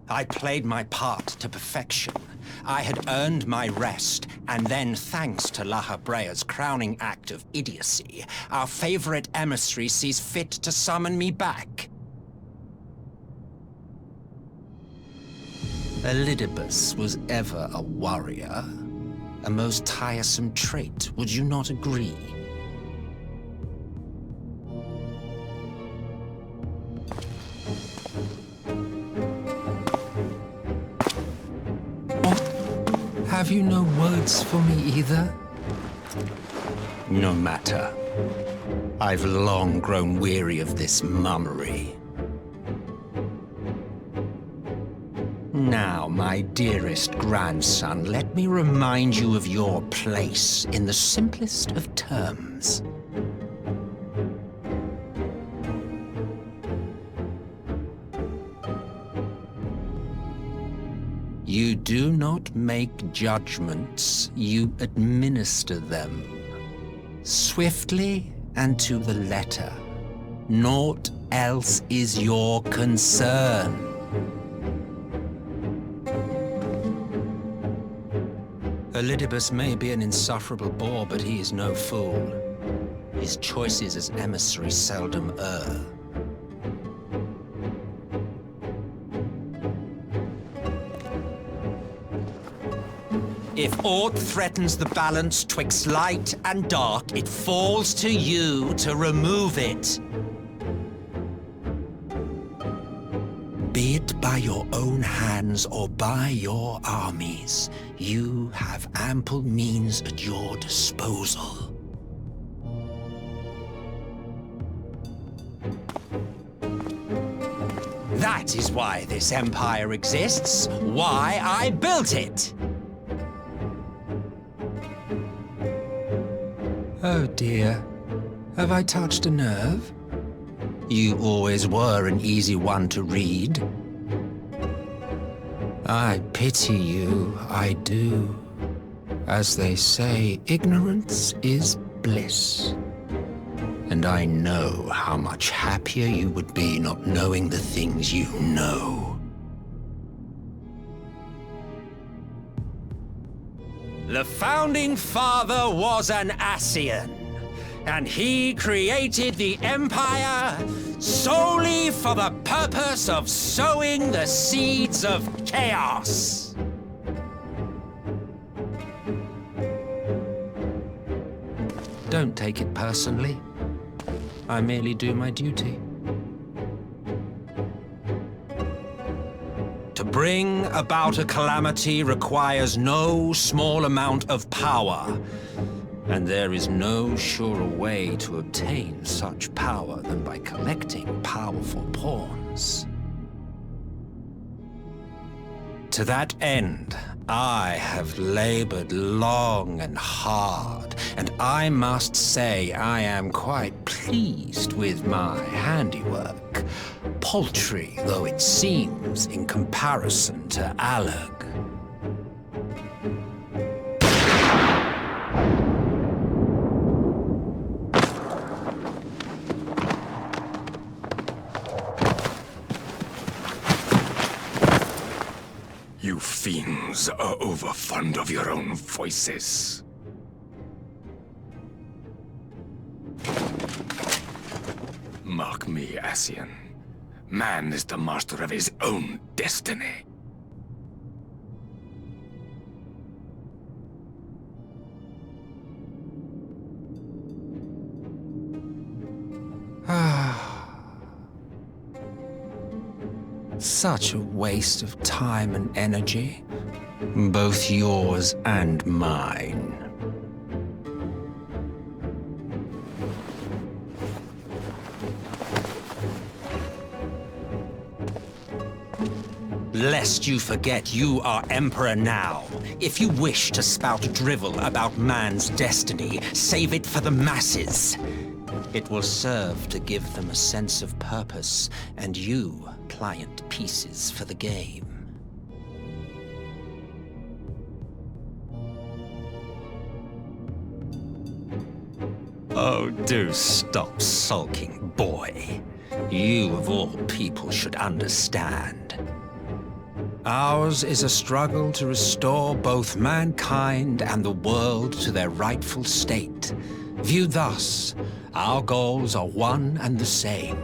I played my part to perfection. I had earned my rest, and then, thanks to La Habrea's crowning act of idiocy, our favorite emissary sees fit to summon me back. Elidibus was ever a warrior. A most tiresome trait, would you not agree? What? Have you no words for me either? No matter. I've long grown weary of this mummery. Now, my dearest grandson, let me remind you of your place in the simplest of terms. You do not make judgments, you administer them. Swiftly and to the letter. Naught else is your concern. Elidibus may be an insufferable bore, but he is no fool. His choices as emissary seldom err. If aught threatens the balance twixt light and dark, it falls to you to remove it. Be it by your own hands or by your armies, you have ample means at your disposal. That is why this empire exists, why I built it. Oh dear, have I touched a nerve? You always were an easy one to read. I pity you, I do. As they say, ignorance is bliss. And I know how much happier you would be not knowing the things you know. The Founding Father was an Ascian. And he created the Empire solely for the purpose of sowing the seeds of chaos. Don't take it personally. I merely do my duty. To bring about a calamity requires no small amount of power, and there is no surer way to obtain such power than by collecting powerful pawns. To that end, I have labored long and hard, and I must say I am quite pleased with my handiwork, paltry though it seems in comparison to Alag. You fiends are overfond of your own voices. Mark me, Ascian. Man is the master of his own destiny. Such a waste of time and energy, both yours and mine. Lest you forget you are Emperor now. If you wish to spout drivel about man's destiny, save it for the masses. It will serve to give them a sense of purpose, and you, pliant pieces for the game. Oh, do stop sulking, boy. You, of all people, should understand. Ours is a struggle to restore both mankind and the world to their rightful state. Viewed thus, our goals are one and the same.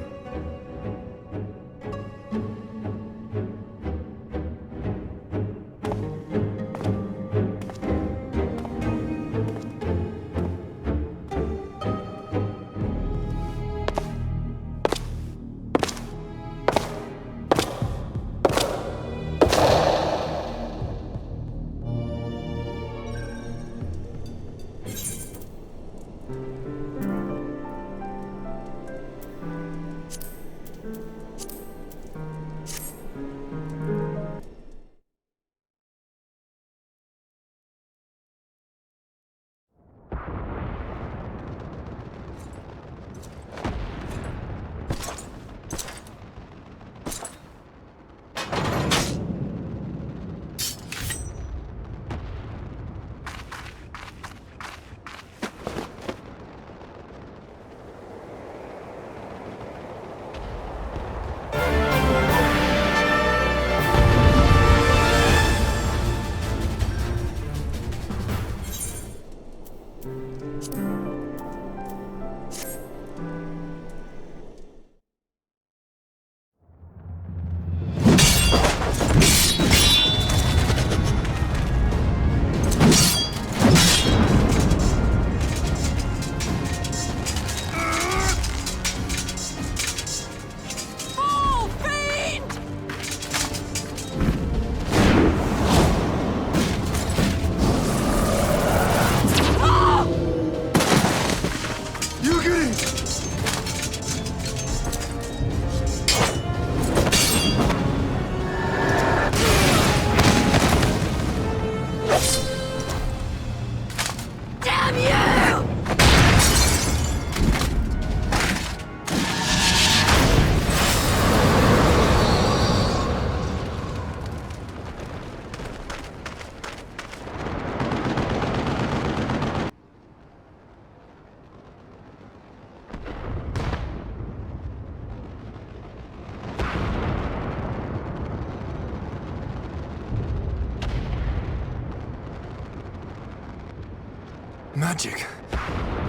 Magic.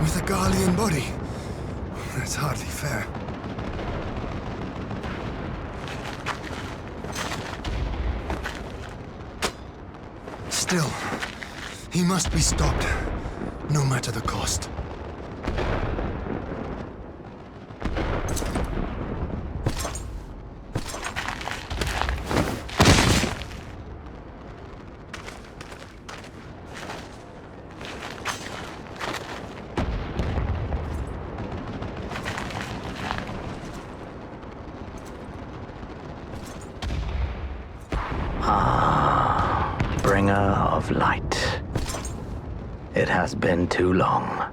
With a Garlean body? That's hardly fair. Still, he must be stopped, no matter the cost. Bringer of light. It has been too long.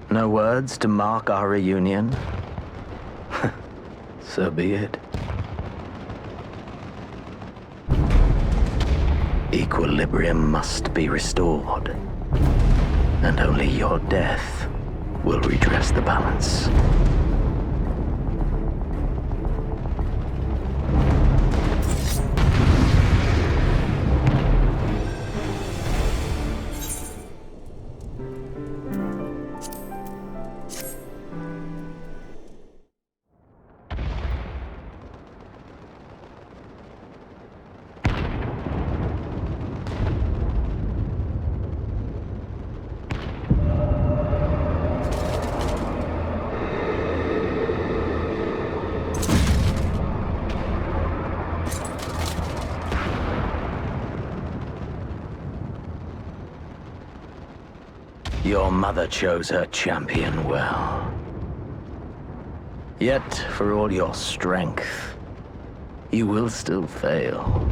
No words to mark our reunion? So be it. Equilibrium must be restored, and only your death will redress the balance. Your mother chose her champion well. Yet, for all your strength, you will still fail.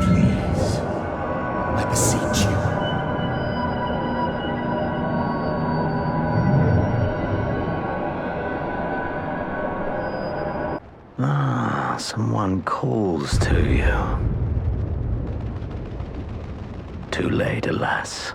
Please, I beseech you. Someone calls to you. Too late, alas.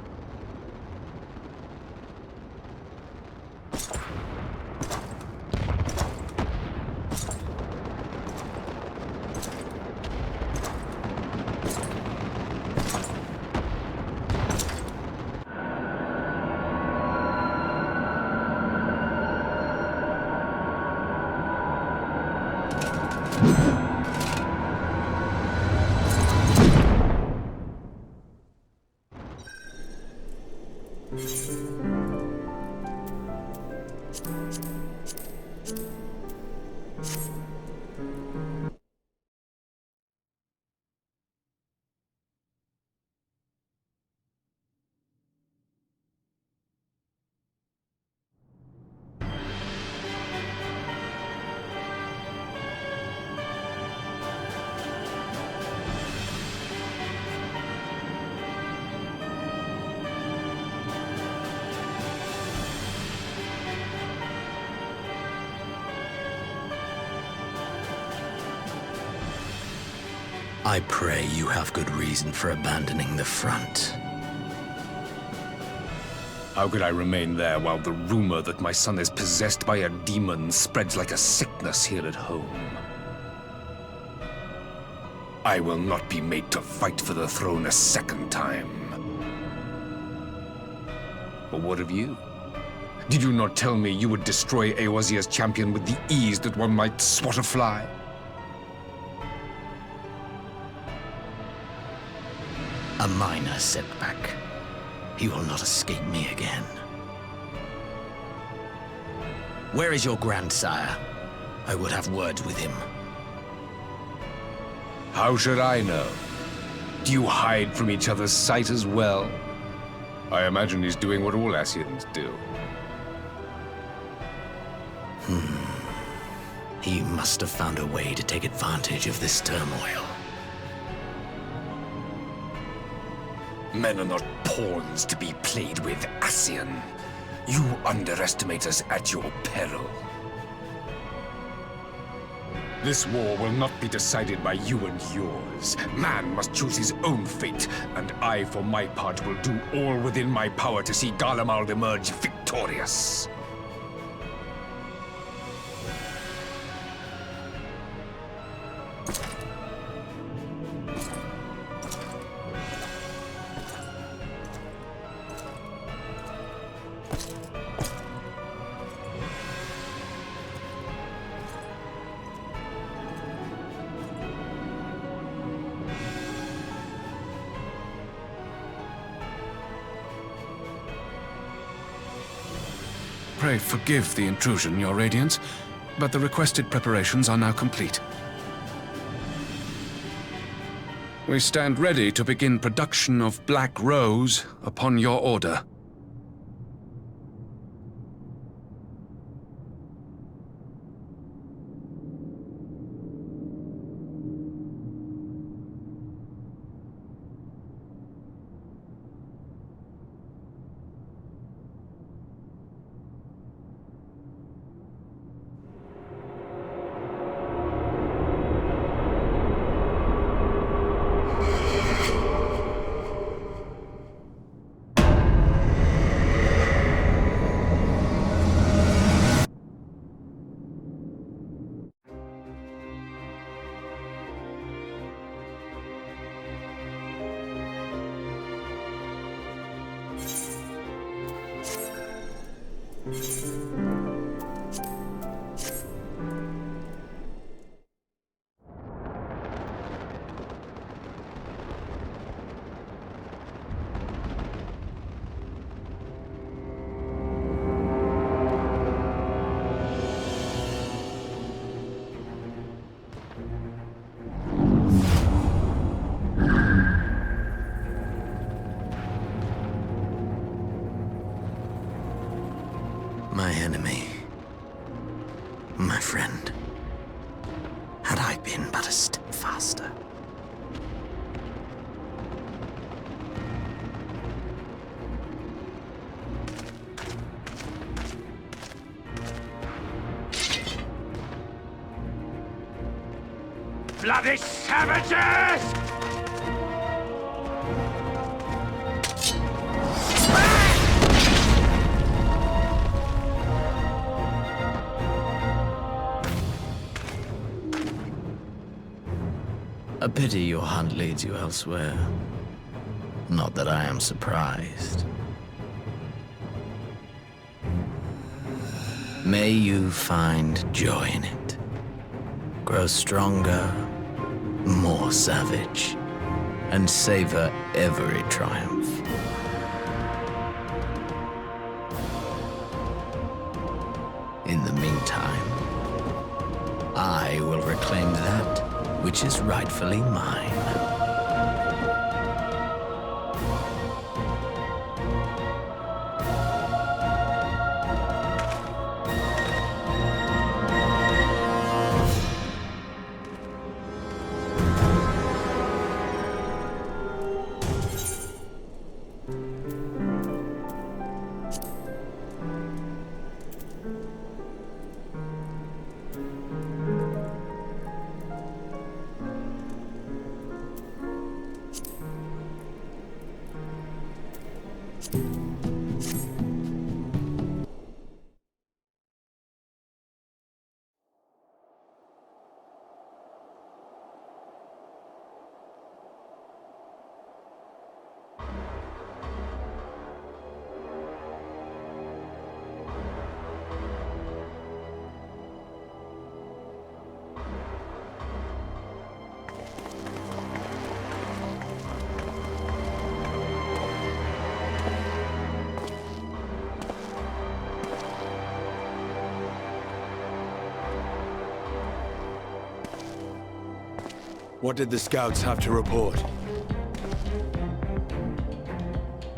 I pray you have good reason for abandoning the front. How could I remain there while the rumor that my son is possessed by a demon spreads like a sickness here at home? I will not be made to fight for the throne a second time. But what of you? Did you not tell me you would destroy Eorzea's champion with the ease that one might swat a fly? A minor setback. He will not escape me again. Where is your grandsire? I would have words with him. How should I know? Do you hide from each other's sight as well? I imagine he's doing what all Ascians do. He must have found a way to take advantage of this turmoil. Men are not pawns to be played with, Ascian. You underestimate us at your peril. This war will not be decided by you and yours. Man must choose his own fate, and I, for my part, will do all within my power to see Garlemald emerge victorious. Pray forgive the intrusion, Your Radiance, but the requested preparations are now complete. We stand ready to begin production of Black Rose upon your order. My enemy. My friend. Had I been but a step faster. Bloody savages! A pity your hunt leads you elsewhere. Not that I am surprised. May you find joy in it. Grow stronger, more savage, and savor every triumph. In the meantime, I will reclaim that which is rightfully mine. What did the scouts have to report?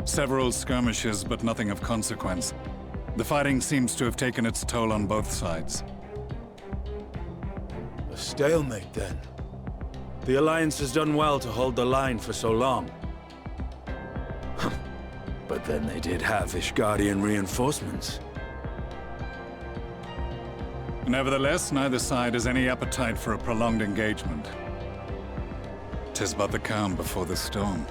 Several skirmishes, but nothing of consequence. The fighting seems to have taken its toll on both sides. A stalemate, then. The Alliance has done well to hold the line for so long. But then they did have Ishgardian reinforcements. Nevertheless, neither side has any appetite for a prolonged engagement. 'Tis but the calm before the storm.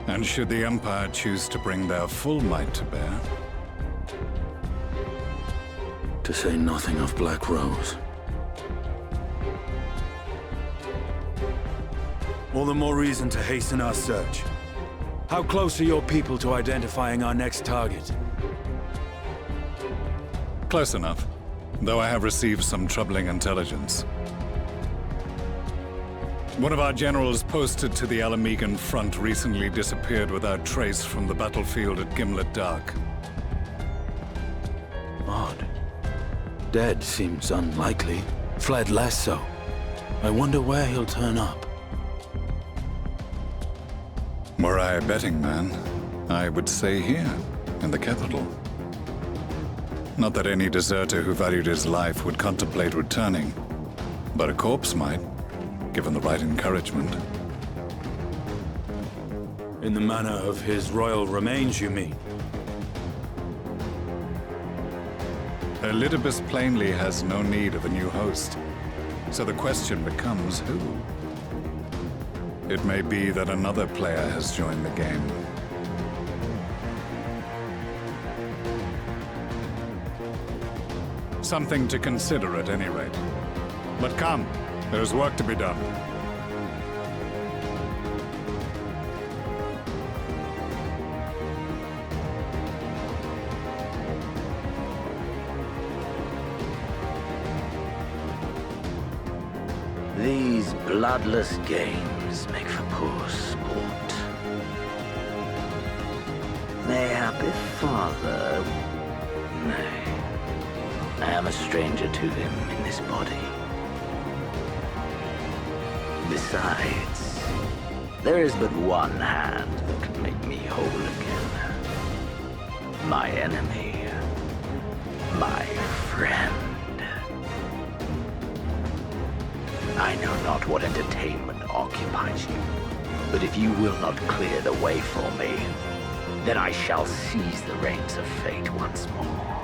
And should the Empire choose to bring their full might to bear... To say nothing of Black Rose. All the more reason to hasten our search. How close are your people to identifying our next target? Close enough, though I have received some troubling intelligence. One of our generals posted to the Alamegan front recently disappeared without trace from the battlefield at Gimlet Dark. Odd. Dead seems unlikely. Fled less so. I wonder where he'll turn up. Were I a betting man, I would say here, in the capital. Not that any deserter who valued his life would contemplate returning, but a corpse might, given the right encouragement. In the manner of his royal remains, you mean? Elidibus plainly has no need of a new host, so the question becomes who? It may be that another player has joined the game. Something to consider at any rate. But come, there's work to be done. These bloodless games make for poor sport. Mayhappy father... Nay. I am a stranger to him in this body. Besides, there is but one hand that can make me whole again. My enemy. My friend. I know not what entertainment occupies you, but if you will not clear the way for me, then I shall seize the reins of fate once more.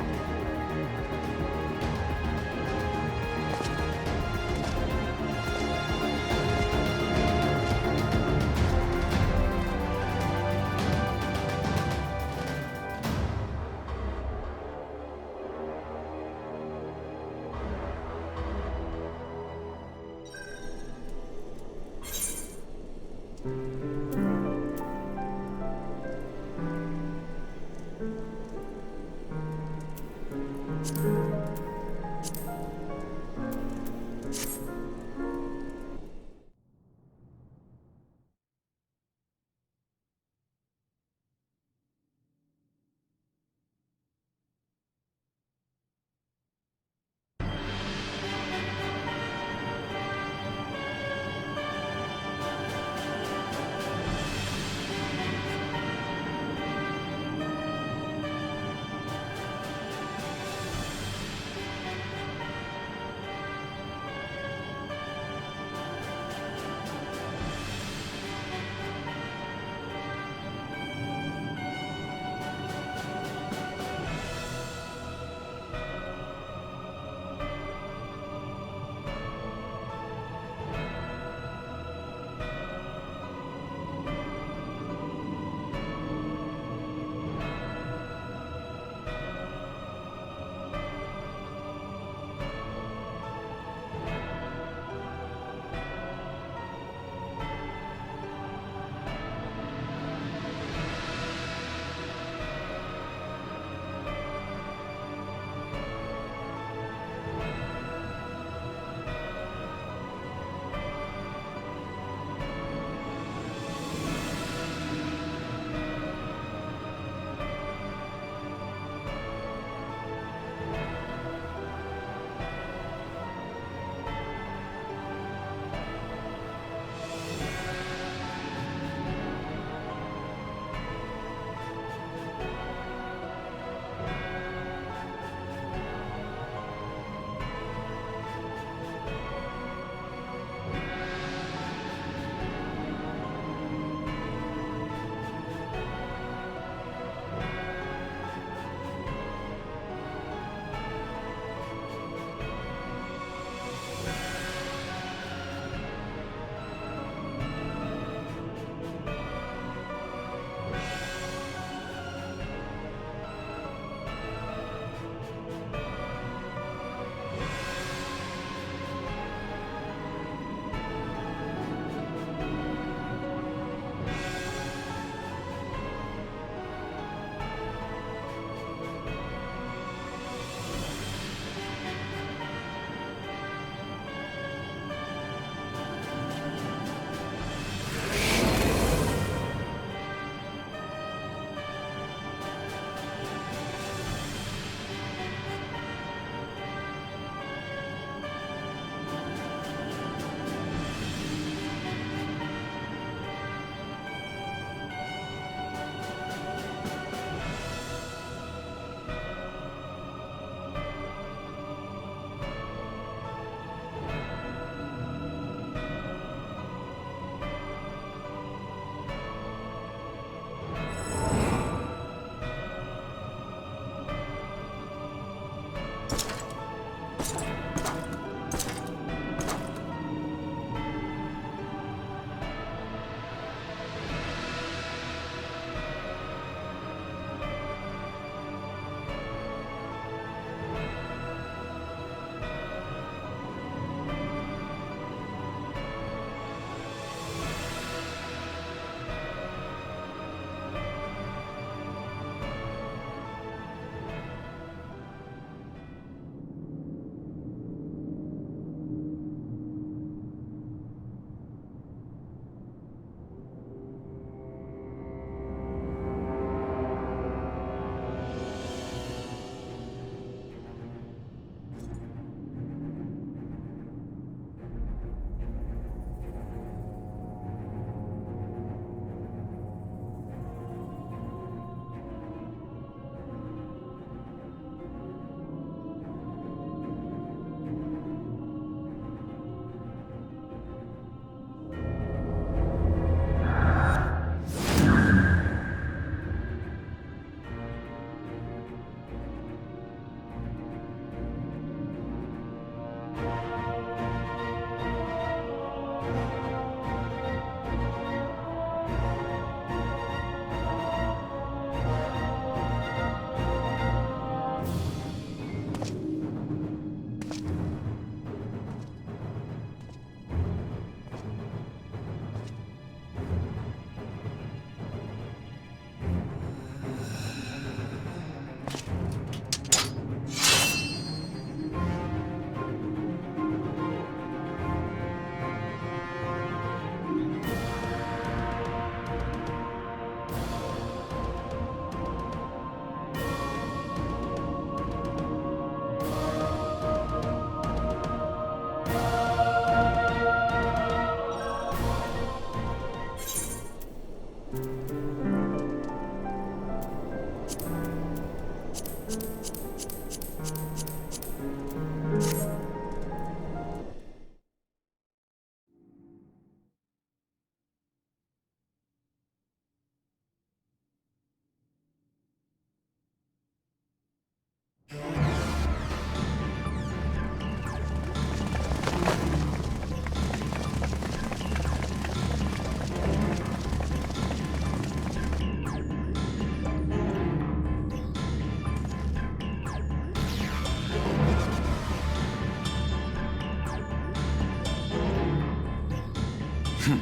To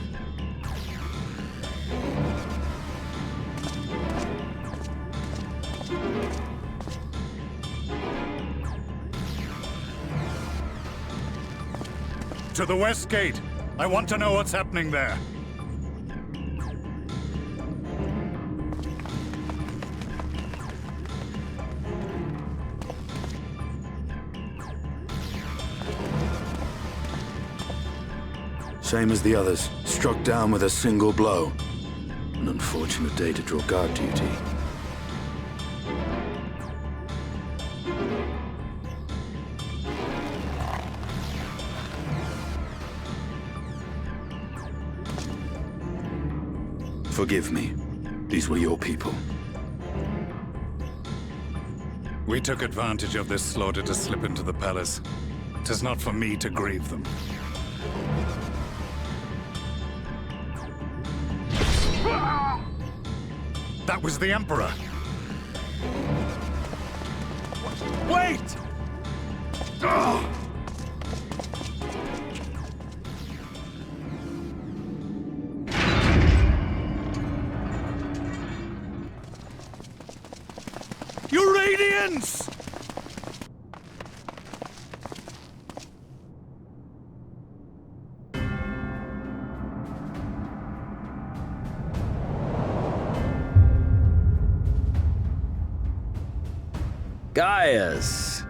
the west gate. I want to know what's happening there. Same as the others. Struck down with a single blow. An unfortunate day to draw guard duty. Forgive me. These were your people. We took advantage of this slaughter to slip into the palace. 'Tis not for me to grieve them. That was the Emperor! Wait! Your Radiance! Gaius!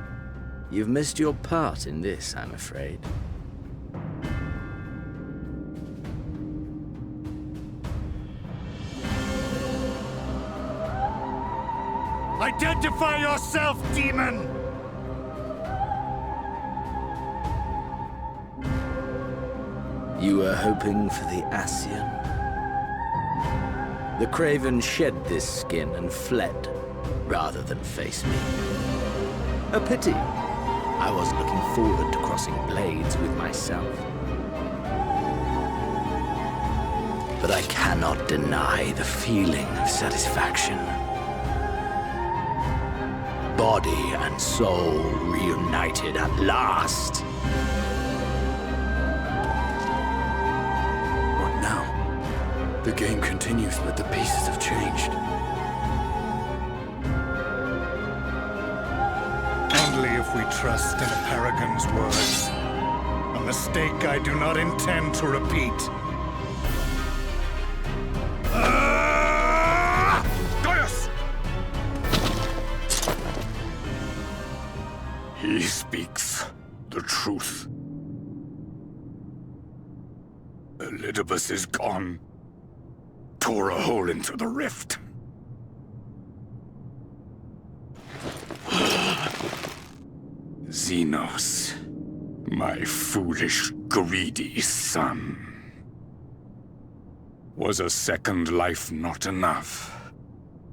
You've missed your part in this, I'm afraid. Identify yourself, demon! You were hoping for the Ascian? The Craven shed this skin and fled, rather than face me. A pity. I was looking forward to crossing blades with myself. But I cannot deny the feeling of satisfaction. Body and soul reunited at last. What now? The game continues, but the pieces have changed. Only if we trust in a paragon's words. A mistake I do not intend to repeat. Gaius! He speaks the truth. Elidibus is gone. Tore a hole into the rift. Zenos, my foolish, greedy son. Was a second life not enough?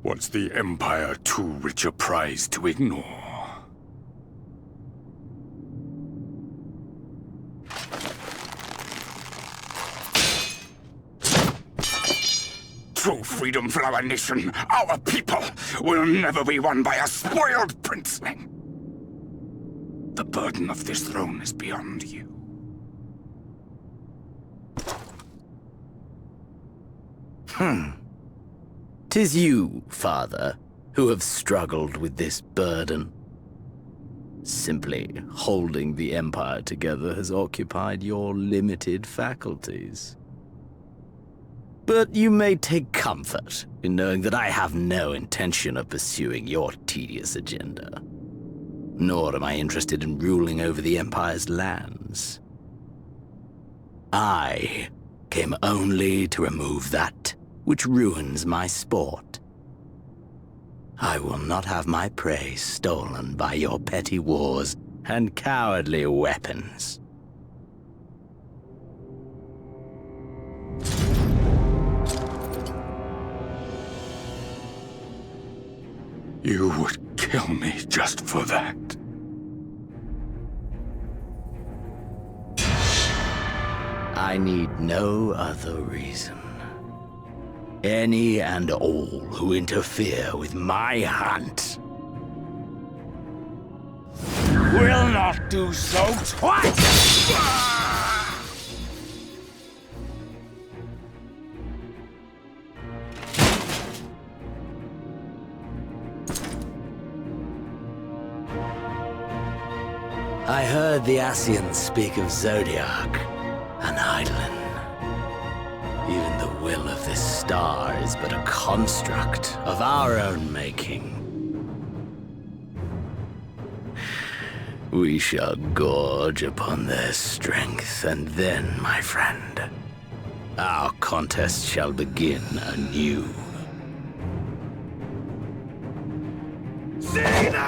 Was the Empire too rich a prize to ignore? True freedom for our nation, our people, will never be won by a spoiled princeling. The burden of this throne is beyond you. 'Tis you, father, who have struggled with this burden. Simply holding the Empire together has occupied your limited faculties. But you may take comfort in knowing that I have no intention of pursuing your tedious agenda. Nor am I interested in ruling over the Empire's lands. I came only to remove that which ruins my sport. I will not have my prey stolen by your petty wars and cowardly weapons. You would kill me just for that. I need no other reason. Any and all who interfere with my hunt will not do so twice! I heard the Ascians speak of Zodiac and Eidolon. Even the will of this star is but a construct of our own making. We shall gorge upon their strength, and then, my friend, our contest shall begin anew. Zenos!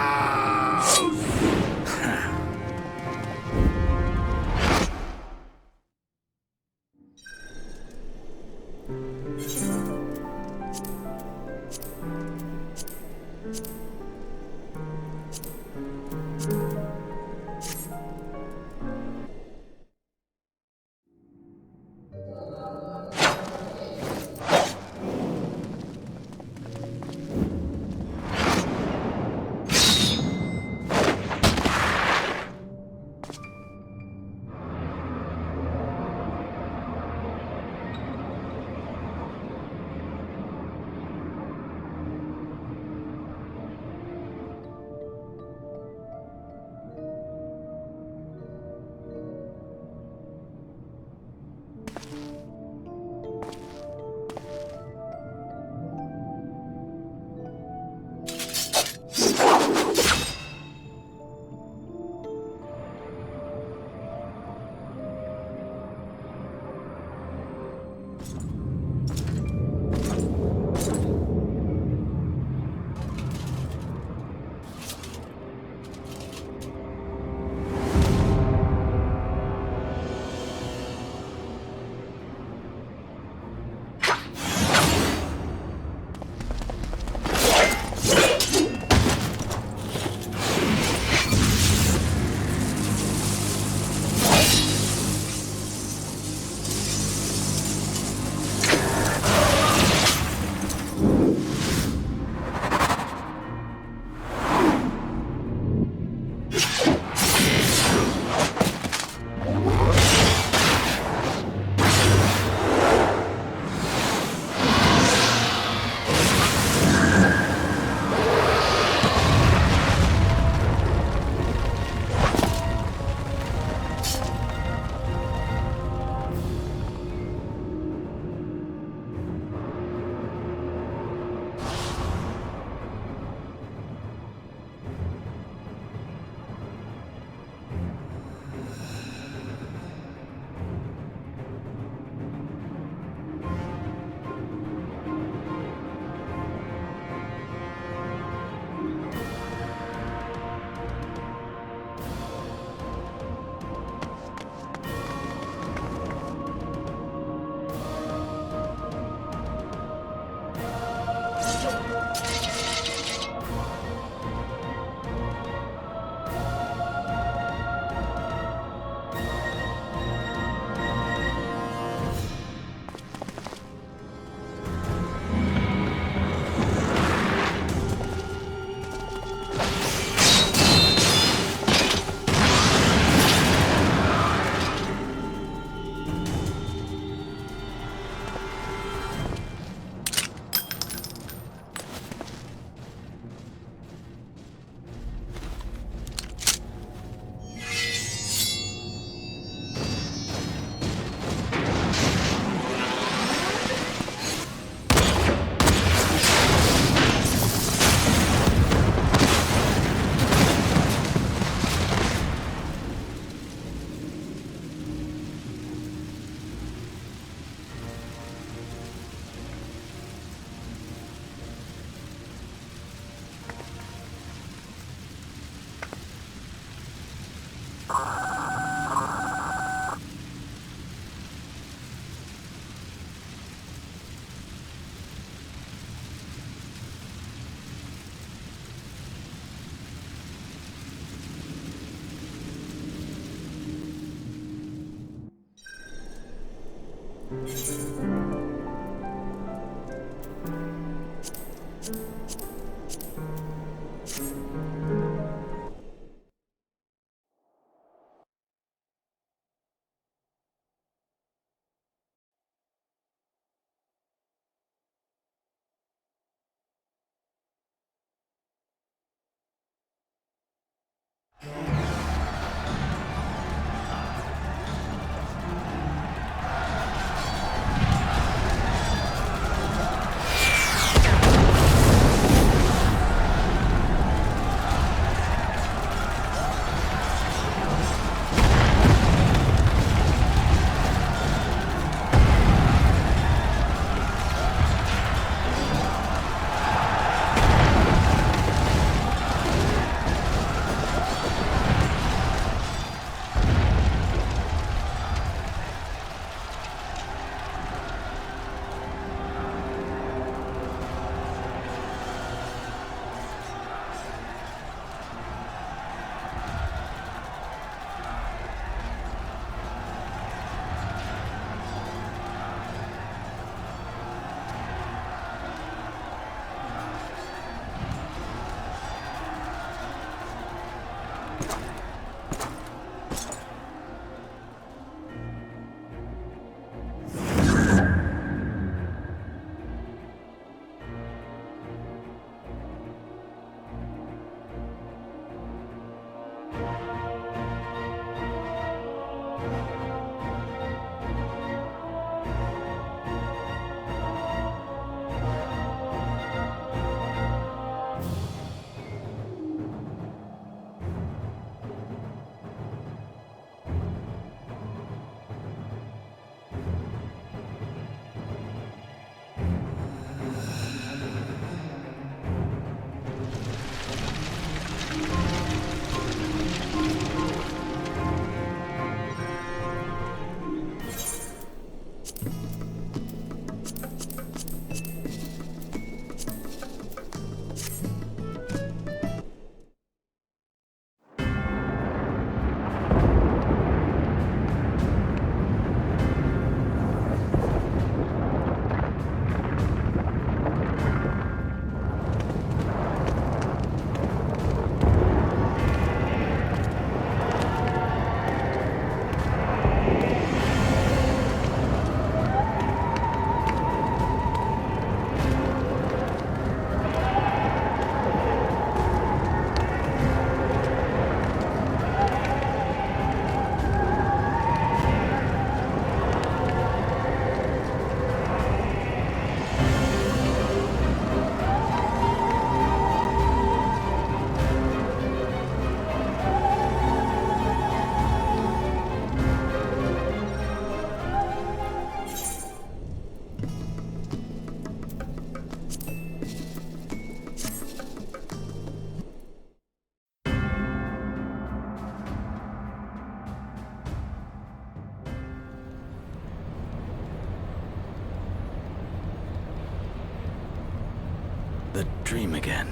the dream again.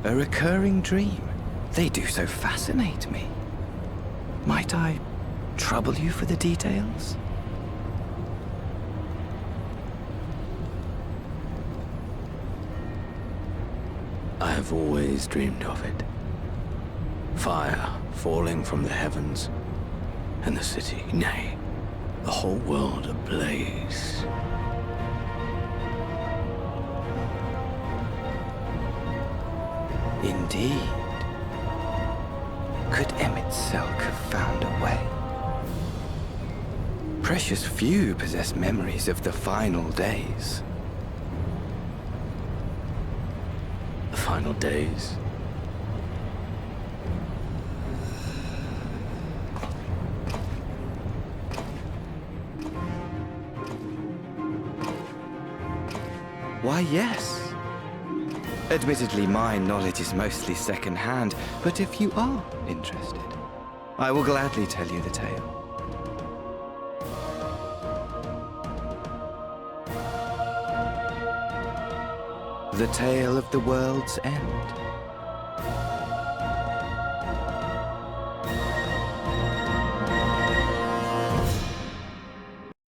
A recurring dream. They do so fascinate me. Might I trouble you for the details? I have always dreamed of it. Fire falling from the heavens, and the city, nay, the whole world ablaze. Indeed. Could Emmett Selk have found a way? Precious few possess memories of the final days. The final days? Why, yes. Admittedly, my knowledge is mostly second-hand, but if you are interested, I will gladly tell you the tale. The tale of the world's end.